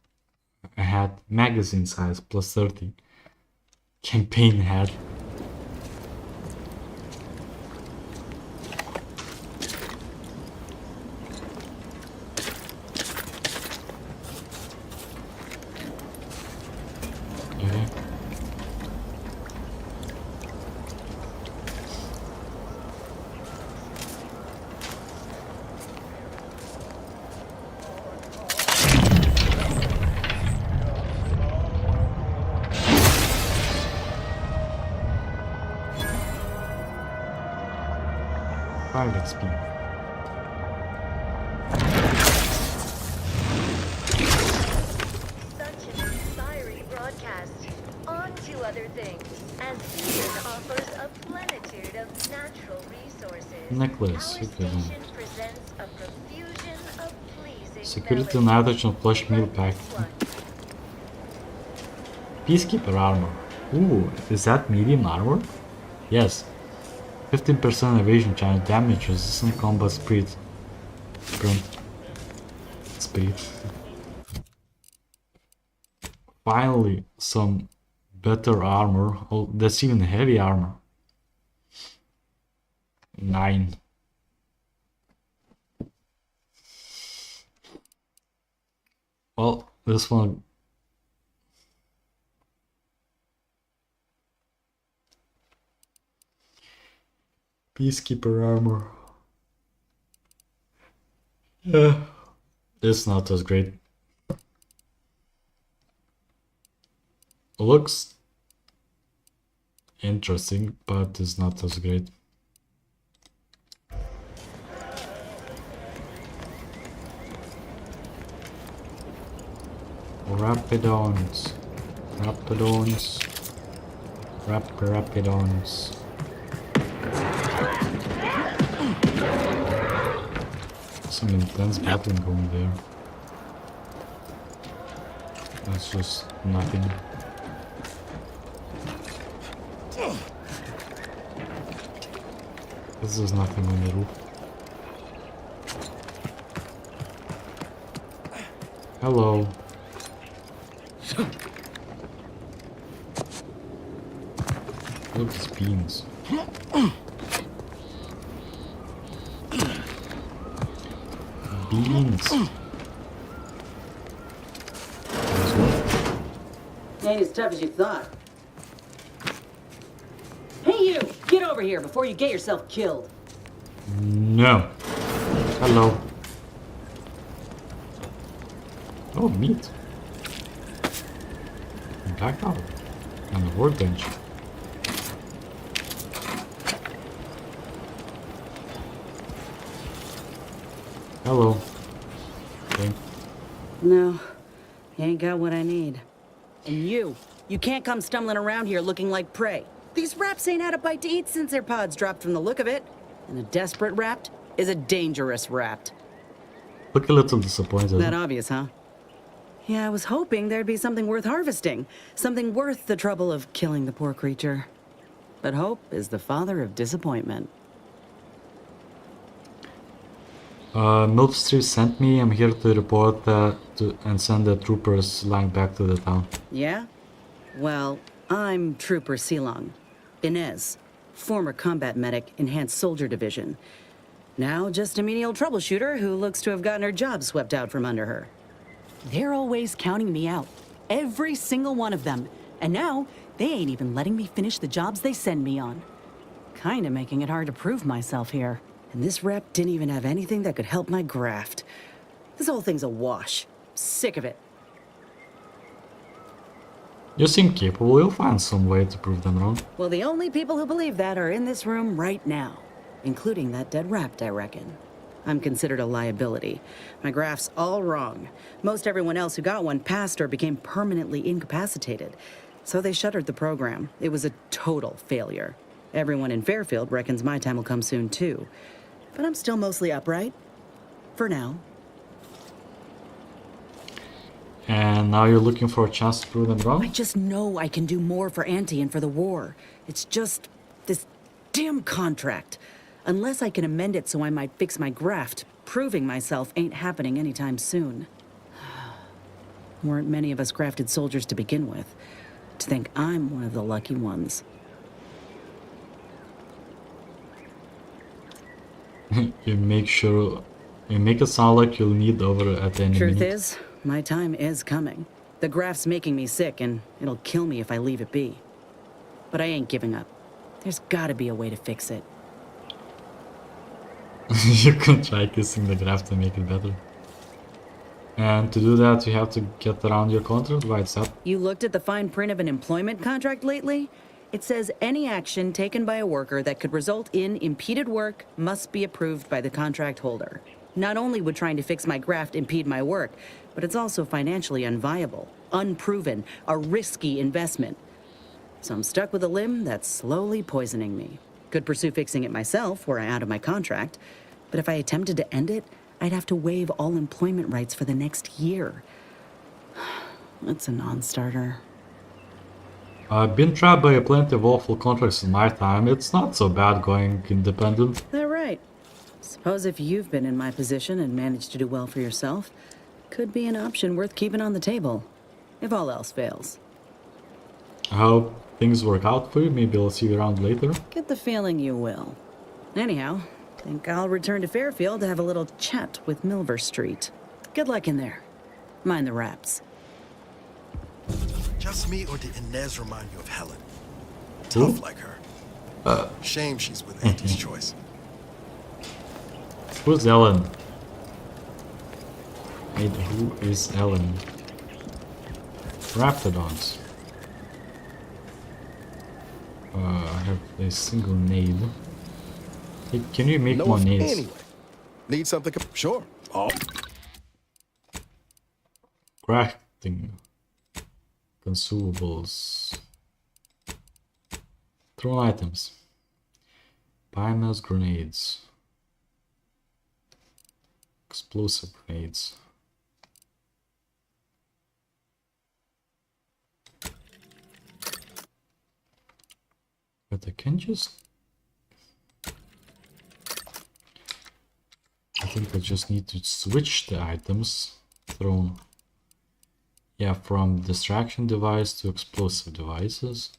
hat. Magazine size plus 30. Campaign hat. Okay. XP. Such an inspiring broadcast. On to other things, as Eden offers a plenitude of natural resources. Necklace. Our station presents a profusion of pleasing Security nitrogen flush meal pack. Peacekeeper armor. Ooh, is that medium armor? Yes. 15% evasion chance, damage, resistant combat speed. Speed. Finally, some better armor. Oh, that's even heavy armor. 9. Well, this one. Peacekeeper armor. Yeah, it's not as great. Looks interesting, but it's not as great. Rapidons. Rapidons. Some intense battling going there. That's just nothing. This is nothing on the roof. Hello. Look at these beans. Beans. Ain't as tough as you thought. Hey you! Get over here before you get yourself killed. No. Hello. Oh, meat. Black out. And a workbench. Hello. Okay. No, you ain't got what I need. And you can't come stumbling around here looking like prey. These raps ain't had a bite to eat since their pods dropped from the look of it. And a desperate rapt is a dangerous rapt. Look a little disappointed. That obvious, huh? Yeah, I was hoping there'd be something worth harvesting. Something worth the trouble of killing the poor creature. But hope is the father of disappointment. Milk sent me. I'm here to report and send the troopers lying back to the town. Yeah? Well, I'm Trooper Silong. Inez, former combat medic, Enhanced Soldier Division. Now just a menial troubleshooter who looks to have gotten her job swept out from under her. They're always counting me out. Every single one of them. And now, they ain't even letting me finish the jobs they send me on. Kinda making it hard to prove myself here. And this rep didn't even have anything that could help my graft. This whole thing's a wash. Sick of it. You seem capable. You'll find some way to prove them wrong. Well, the only people who believe that are in this room right now. Including that dead rapt, I reckon. I'm considered a liability. My graph's all wrong. Most everyone else who got one passed or became permanently incapacitated. So they shuttered the program. It was a total failure. Everyone in Fairfield reckons my time will come soon, too. But I'm still mostly upright. For now. And now you're looking for a chance to prove them wrong? I just know I can do more for Auntie and for the war. It's just this damn contract. Unless I can amend it so I might fix my graft, proving myself ain't happening anytime soon. Weren't many of us grafted soldiers to begin with. To think I'm one of the lucky ones. You make it sound like you'll need over at any Truth minute. is, my time is coming. The graft's making me sick, and it'll kill me if I leave it be. But I ain't giving up. There's gotta be a way to fix it. You can try kissing the graft to make it better. And to do that, you have to get around your contract by itself. You looked at the fine print of an employment contract lately? It says any action taken by a worker that could result in impeded work must be approved by the contract holder. Not only would trying to fix my graft impede my work, but it's also financially unviable, unproven, a risky investment. So I'm stuck with a limb that's slowly poisoning me. Could pursue fixing it myself were I out of my contract, but if I attempted to end it, I'd have to waive all employment rights for the next year. That's a non-starter. I've been trapped by plenty of awful contracts in my time. It's not so bad going independent. That right. Suppose if you've been in my position and managed to do well for yourself, could be an option worth keeping on the table, if all else fails. I hope things work out for you. Maybe I'll see you around later. Get the feeling you will. Anyhow, think I'll return to Fairfield to have a little chat with Milver Street. Good luck in there. Mind the raps. Just me, or did Inez remind you of Helen? Who? Tough like her. Shame she's with Auntie's choice. Who's Ellen? Wait, who is Ellen? Raptidons. I have a single nade. Hey, can you make more nades? Anyway, need something? Sure. Oh. Crafting. Consumables. Thrown items. Biomass grenades. Explosive grenades. But I can just... I think I just need to switch the items thrown. Yeah, from distraction device to explosive devices.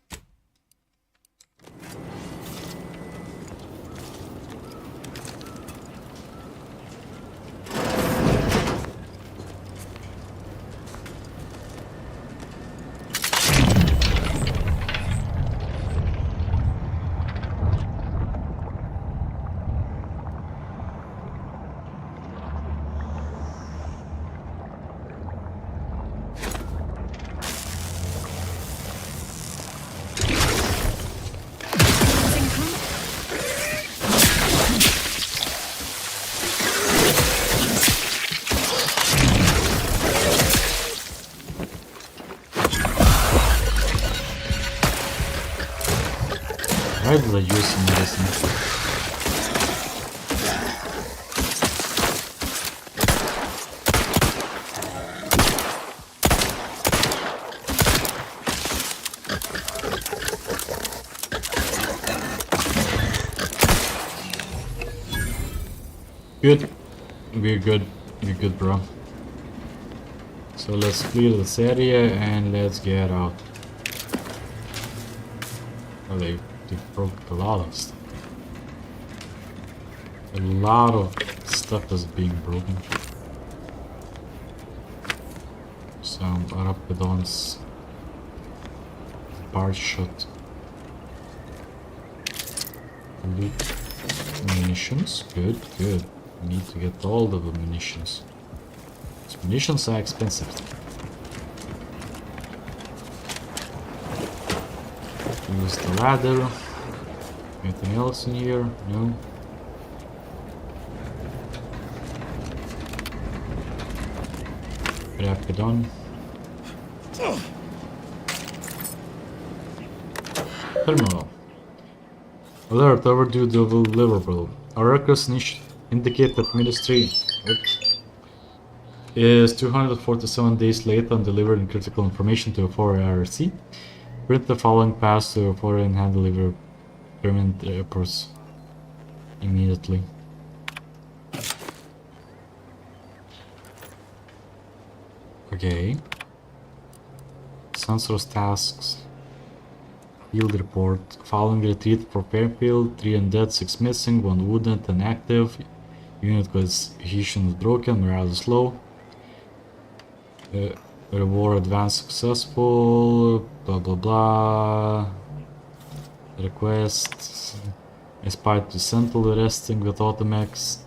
Why did I use some medicine? Good. We're good. We're good, bro. So let's clear this area and let's get out. Oh, they broke a lot of stuff. A lot of stuff is being broken. Some Arapidons bar shot. Loot munitions. Good, good. We need to get all of the munitions. These munitions are expensive. Use the ladder. Anything else in here? No. Rapidon. Terminal. Alert, overdue deliverable. Our records indicate that Ministry is 247 days late on delivering critical information to a 4 IRC. Print the following pass to a 4 and hand deliver permanent reports immediately. Okay. Sensors tasks. Field report. Following retreat for Fairfield. 3 undead, 6 missing, 1 wounded and active. Unit cohesion is broken, morale is low. Reward advance successful. Blah blah blah. Request. Aspire to Sentinel resting with Automex.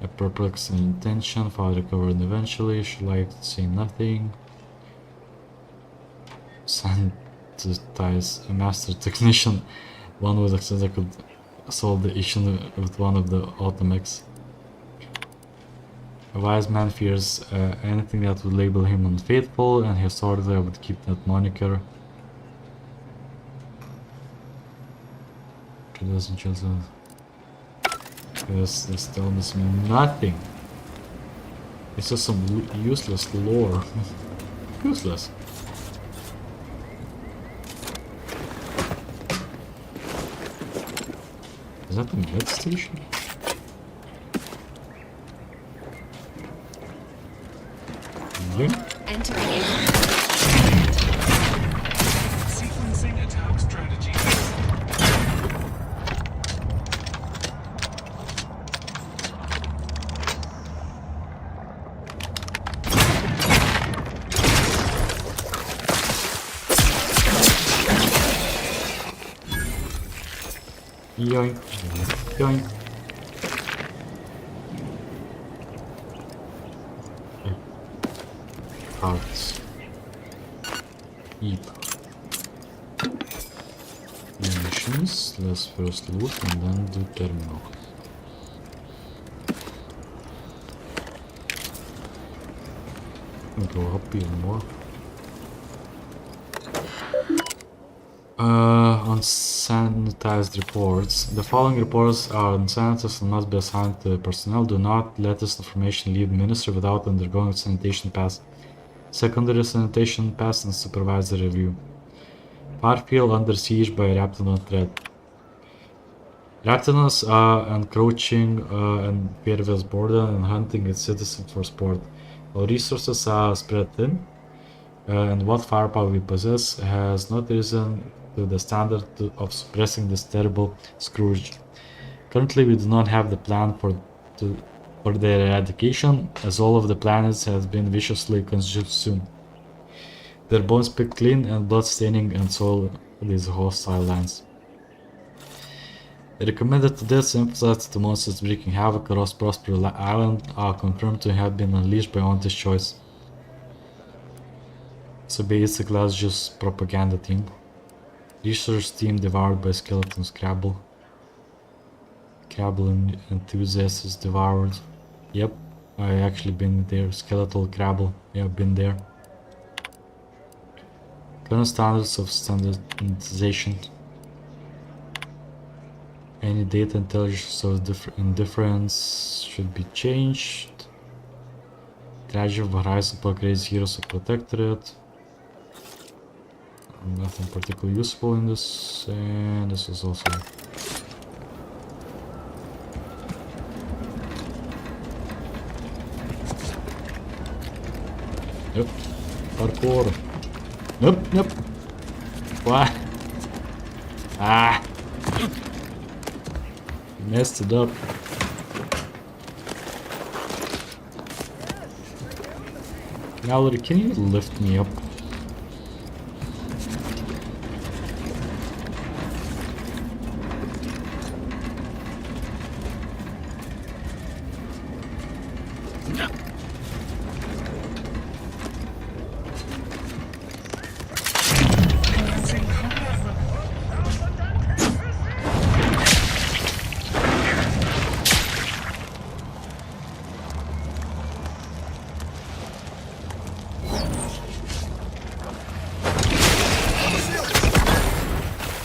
A perplexing intention. File recovered eventually. Should like to say nothing. Sensitize a master technician. One with access that could solve the issue with one of the Automex. A wise man fears anything that would label him unfaithful, and historically I would keep that moniker. Doesn't children. This tells us nothing. It's just some useless lore. Useless. Is that the med station? Yeah. Entering Sequencing attack strategy. Yoink. Yoink. Parts. Eat. Munitions. Let's first loot and then do terminal. Go up even more. Unsanitized reports. The following reports are unsanitized and must be assigned to personnel. Do not let this information leave the ministry without undergoing sanitation pass, secondary sanitation pass, and supervisory review. Farfield under siege by Raptinon threat. Raptinons are encroaching on Fairville's border and hunting its citizens for sport. Our resources are spread thin, and what firepower we possess has not risen to the standard of suppressing this terrible scourge. Currently, we do not have the plan for their eradication, as all of the planets have been viciously consumed. Their bones picked clean and blood staining and soil these hostile lands. The recommended deaths emphasize that the monsters wreaking havoc across Prosper Island are confirmed to have been unleashed by Auntie's choice. So basically that's just propaganda team. Research team devoured by skeletons. Crabble enthusiast is devoured. Yep, I actually been there. Skeletal Crabble, yeah, been there. Current standards of standardization. Any data intelligence of indifference should be changed. Tragedy of Horizon upgrades Heroes of Protectorate. Nothing particularly useful in this, and this is also. Yep, parkour. Nope. Why? Ah! Messed it up. Mallory, can you lift me up?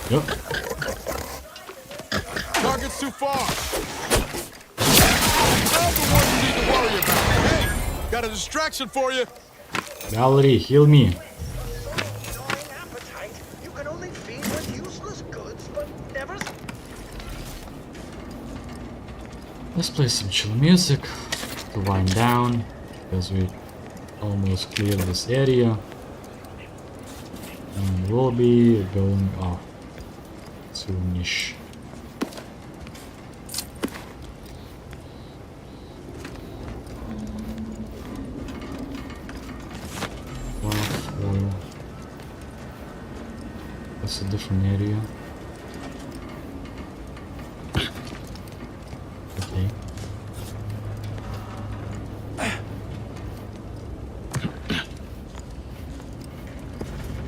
Yep. Target's too far. I'm the one you need to worry about. Hey, got a distraction for you. Valerie, heal me. You can only feed on useless goods, but never. Let's play some chill music to wind down, because we almost cleared this area. And we'll be going off soonish. Well, that's a different area. Okay.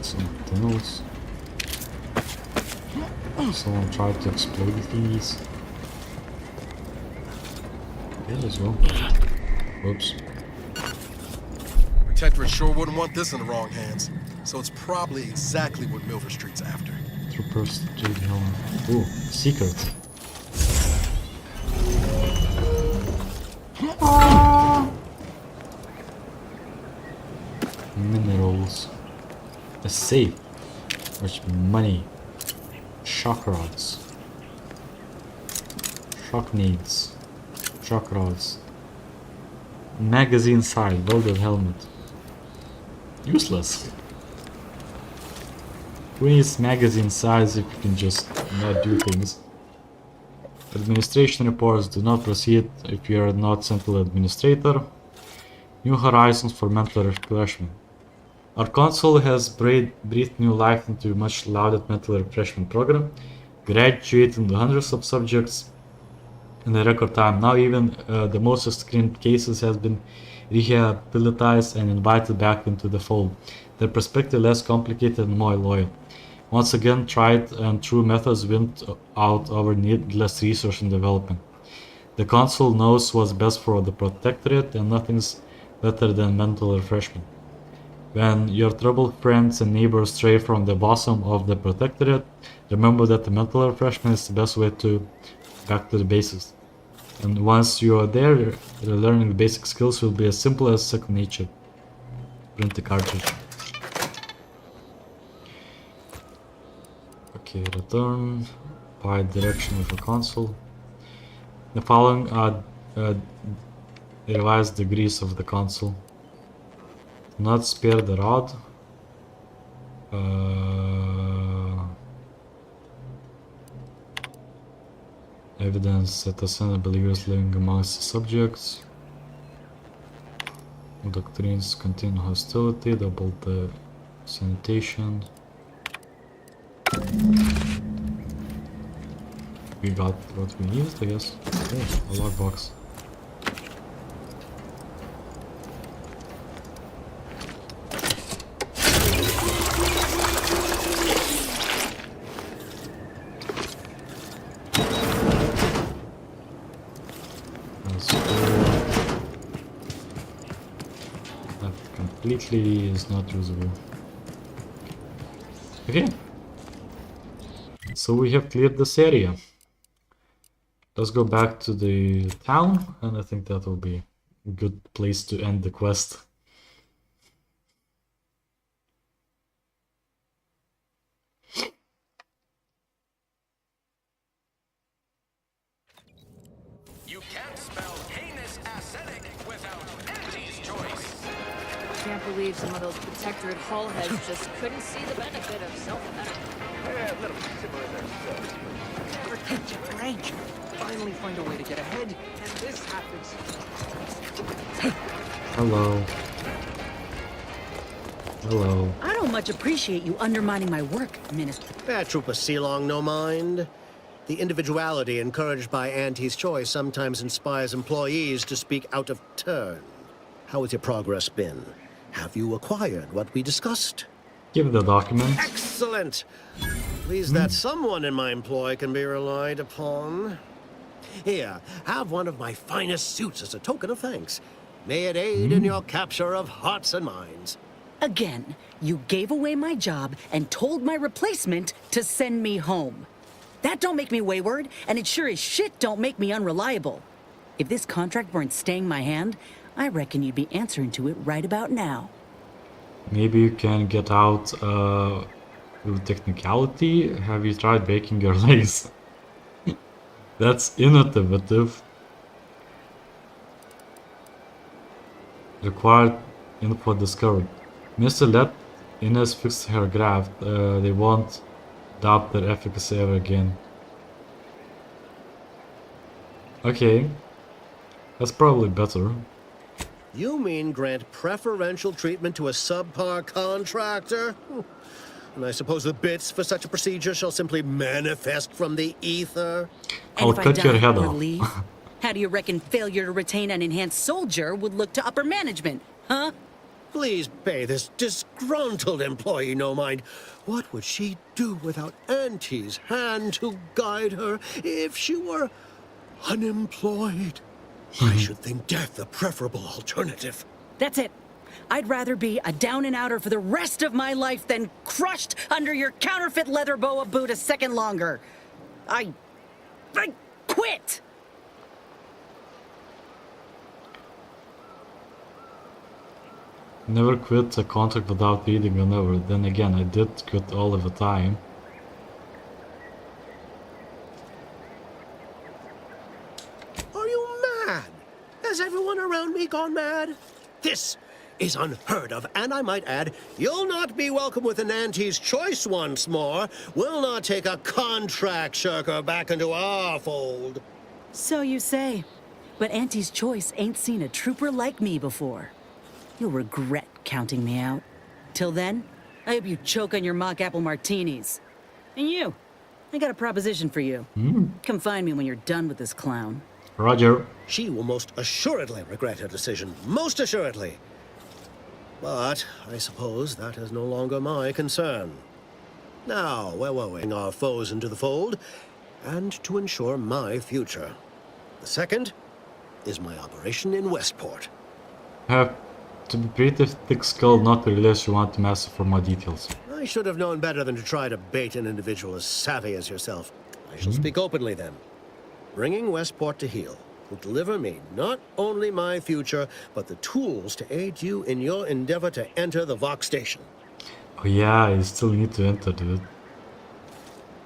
Some tunnels. Someone tried to explode these. There as well. Whoops. Protectorate sure wouldn't want this in the wrong hands, so it's probably exactly what Milford Street's after. Trooper Street Hill. Ooh, secret. Minerals. A safe. Much money. Shock rods. Shock needs. Shock rods. Magazine side. Welded helmet. Useless. Who needs magazine size if you can just not do things? Administration reports. Do not proceed if you are not central administrator. New horizons for mental refreshment. Our console has breathed new life into a much lauded mental refreshment program, graduating hundreds of subjects in a record time. Now even the most extreme cases has been rehabilitated and invited back into the fold. Their perspective less complicated and more loyal. Once again, tried and true methods win out over needless research and development. The console knows what's best for the Protectorate, and nothing's better than mental refreshment. When your troubled friends and neighbors stray from the bosom of the Protectorate, remember that the mental refreshment is the best way to back to the basics. And once you are there, learning the basic skills will be as simple as second nature. Print the cartridge. Okay, return by direction of the console. The following are revised degrees of the console. Do not spare the rod. Evidence that ascended believers living amongst the subjects. Doctrines contain hostility, double the sanitation. We got what we needed, I guess. Oh, a lockbox. That completely is not usable. Okay. So we have cleared this area. Let's go back to the town, and I think that will be a good place to end the quest. You can't spell heinous ascetic without Auntie's choice. Can't believe some of those protectorate hull heads just couldn't see the benefit of self-medical. Yeah, a little similar themselves. Never catch a break. Finally find a way to get ahead, and this happens. Hello. Hello. I don't much appreciate you undermining my work, Minister. Trooper Sealong, no mind. The individuality encouraged by Auntie's choice sometimes inspires employees to speak out of turn. How has your progress been? Have you acquired what we discussed? Give the document. Excellent! Pleased that someone in my employ can be relied upon. Here, have one of my finest suits as a token of thanks. May it aid in your capture of hearts and minds. Again, you gave away my job and told my replacement to send me home. That don't make me wayward, and it sure as shit don't make me unreliable. If this contract weren't staying my hand, I reckon you'd be answering to it right about now. Maybe you can get out with technicality. Have you tried breaking your legs? That's innovative. Required info discovered. Mr. Let Ines fix her graft. They won't doubt their efficacy ever again. Okay. That's probably better. You mean grant preferential treatment to a subpar contractor? And I suppose the bits for such a procedure shall simply manifest from the ether? I'll cut your head off. Leave, how do you reckon failure to retain an enhanced soldier would look to upper management, huh? Please pay this disgruntled employee no mind. What would she do without Auntie's hand to guide her if she were unemployed? I should think death the preferable alternative. That's it. I'd rather be a down-and-outer for the rest of my life than crushed under your counterfeit leather boa boot a second longer. I quit! Never quit a contract without reading an over. Then again, I did quit all of the time. Are you mad? Has everyone around me gone mad? This is unheard of, and I might add, you'll not be welcome with an Auntie's choice once more. We'll not take a contract shirker back into our fold. So you say. But Auntie's choice ain't seen a trooper like me before. You'll regret counting me out. Till then, I hope you choke on your mock apple martinis. And you, I got a proposition for you. Come find me when you're done with this clown. Roger. She will most assuredly regret her decision. Most assuredly. But I suppose that is no longer my concern. Now, where were we? Our foes into the fold, and to ensure my future. The second is my operation in Westport. Have to be pretty thick-skulled not to realize you want to master for more details. I should have known better than to try to bait an individual as savvy as yourself. I shall speak openly then. Bringing Westport to heel will deliver me not only my future, but the tools to aid you in your endeavor to enter the Vox station. Oh yeah, you still need to enter, dude.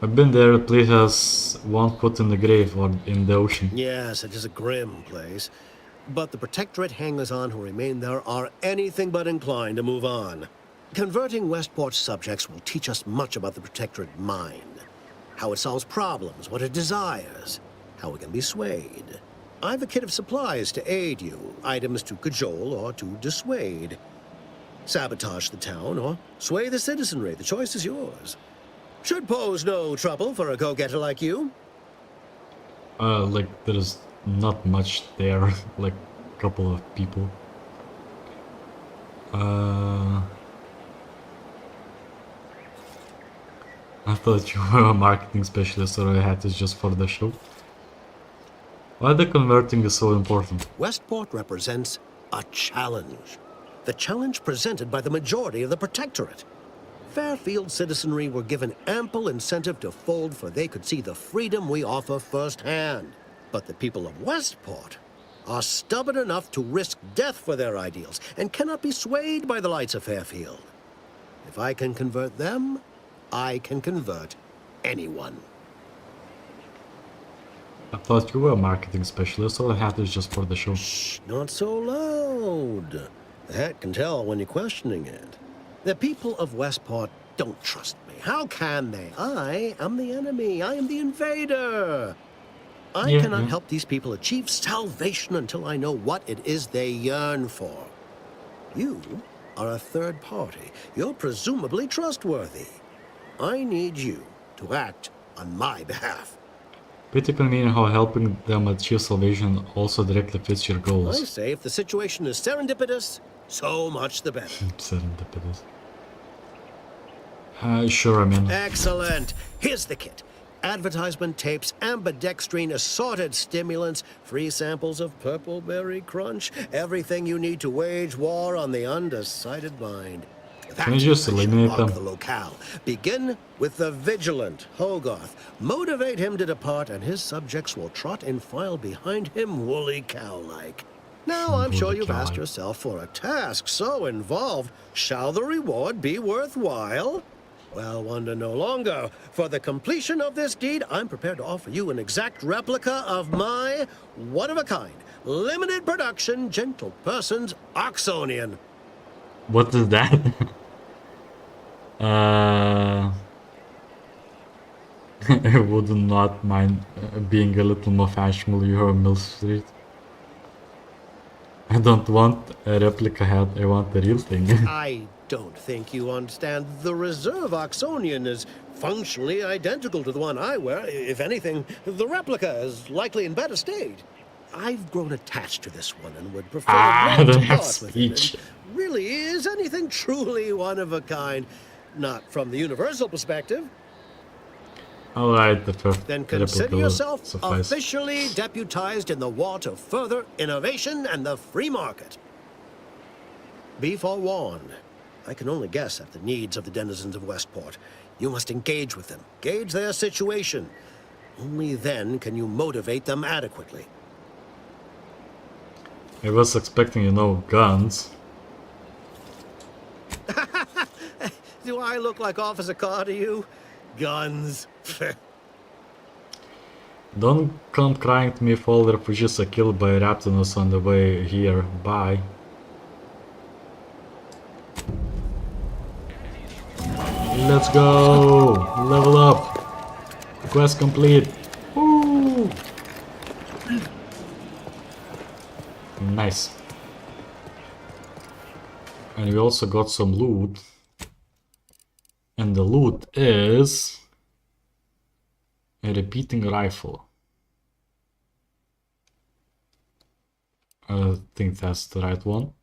I've been there. The place has one foot in the grave or in the ocean. Yes, it is a grim place. But the Protectorate hangers-on who remain there are anything but inclined to move on. Converting Westport's subjects will teach us much about the Protectorate mind. How it solves problems, what it desires, how it can be swayed. I've a kit of supplies to aid you, items to cajole or to dissuade. Sabotage the town or sway the citizenry. The choice is yours. Should pose no trouble for a go-getter like you. Like there's not much there, like a couple of people. I thought you were a marketing specialist, or I had this just for the show. Why the converting is so important? Westport represents a challenge. The challenge presented by the majority of the Protectorate. Fairfield citizenry were given ample incentive to fold, for they could see the freedom we offer firsthand. But the people of Westport are stubborn enough to risk death for their ideals and cannot be swayed by the lights of Fairfield. If I can convert them, I can convert anyone. I thought you were a marketing specialist, or the hat is just for the show. Shh, not so loud. The hat can tell when you're questioning it. The people of Westport don't trust me. How can they? I am the enemy. I am the invader. I cannot help these people achieve salvation until I know what it is they yearn for. You are a third party. You're presumably trustworthy. I need you to act on my behalf. Pretty convenient how helping them achieve salvation also directly fits your I goals. say if the situation is serendipitous, so much the better. Serendipitous. Sure, I'm in. Excellent. Here's the kit. Advertisement tapes, ambidextrine, assorted stimulants, free samples of Purpleberry Crunch, everything you need to wage war on the undecided mind. Can you just eliminate them? The locale. Begin with the vigilant Hogarth. Motivate him to depart, and his subjects will trot in file behind him, woolly cow-like. Now, I'm sure you've asked yourself, for a task so involved, shall the reward be worthwhile? Well, wonder no longer. For the completion of this deed, I'm prepared to offer you an exact replica of my one-of-a-kind, limited production, gentle person's Oxonian. What is that? I would not mind being a little more fashionable here on Mill Street. I don't want a replica hat, I want the real thing. I don't think you understand. The reserve Oxonian is functionally identical to the one I wear. If anything, the replica is likely in better state. I've grown attached to this one and would prefer not to part with it. Really, is anything truly one of a kind? Not from the universal perspective. Alright, Then consider yourself officially deputized in the war to further innovation and the free market. Be forewarned. I can only guess at the needs of the denizens of Westport. You must engage with them, gauge their situation. Only then can you motivate them adequately. I was expecting, you know, guns. Do I look like Officer Carr to you? Guns. Don't come crying to me if all the refugees are killed by Raptinus on the way here. Bye. Let's go! Level up! Quest complete! Woo! Nice. And we also got some loot. And the loot is a repeating rifle. I think that's the right one.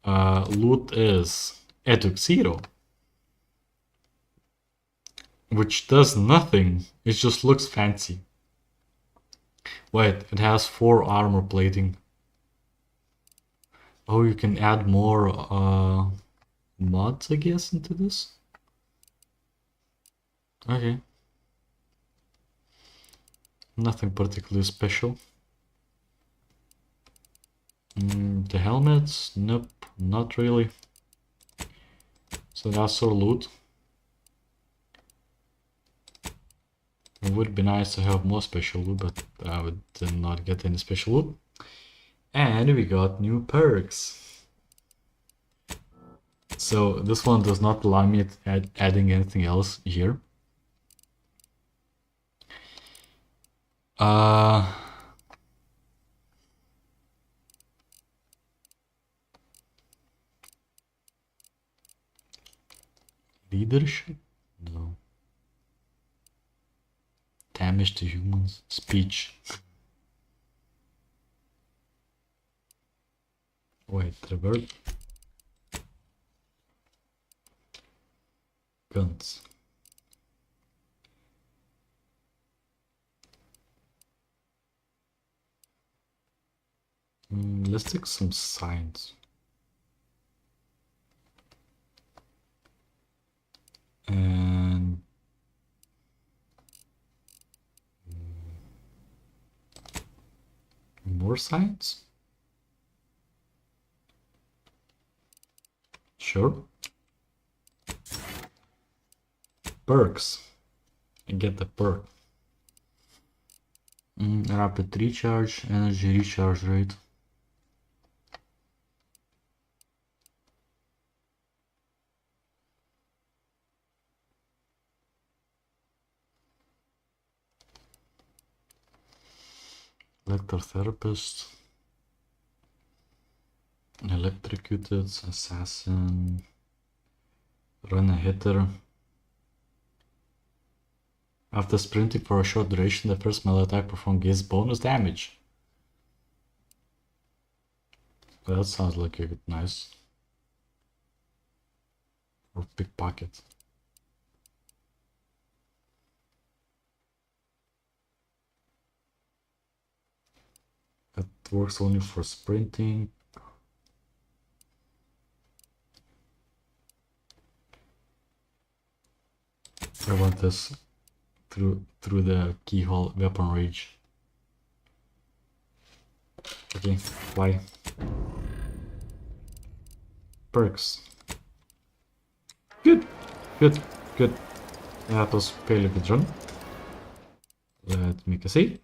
Loot is Edux 0. Which does nothing. It just looks fancy. Wait, it has 4 armor plating. Oh, you can add more mods, I guess, into this. Okay. Nothing particularly special. The helmets? Nope, not really. So that's our loot. It would be nice to have more special loot, but I would not get any special loot. And we got new perks. So this one does not allow me at adding anything else here. Leadership? No. Damage to humans. Speech. Wait, revert. Guns. Let's take some science. And more science? Sure. Perks. I get the perk. Rapid recharge, energy recharge rate. Electrotherapist. Electrocuted, assassin. Run a hitter. After sprinting for a short duration, the first melee attack performed gives bonus damage. Well, that sounds like a good nice. Or pickpocket. That works only for sprinting. I want this through the keyhole weapon range. Okay, fly. Perks. Good, good, good. That was fairly good run. Let me see.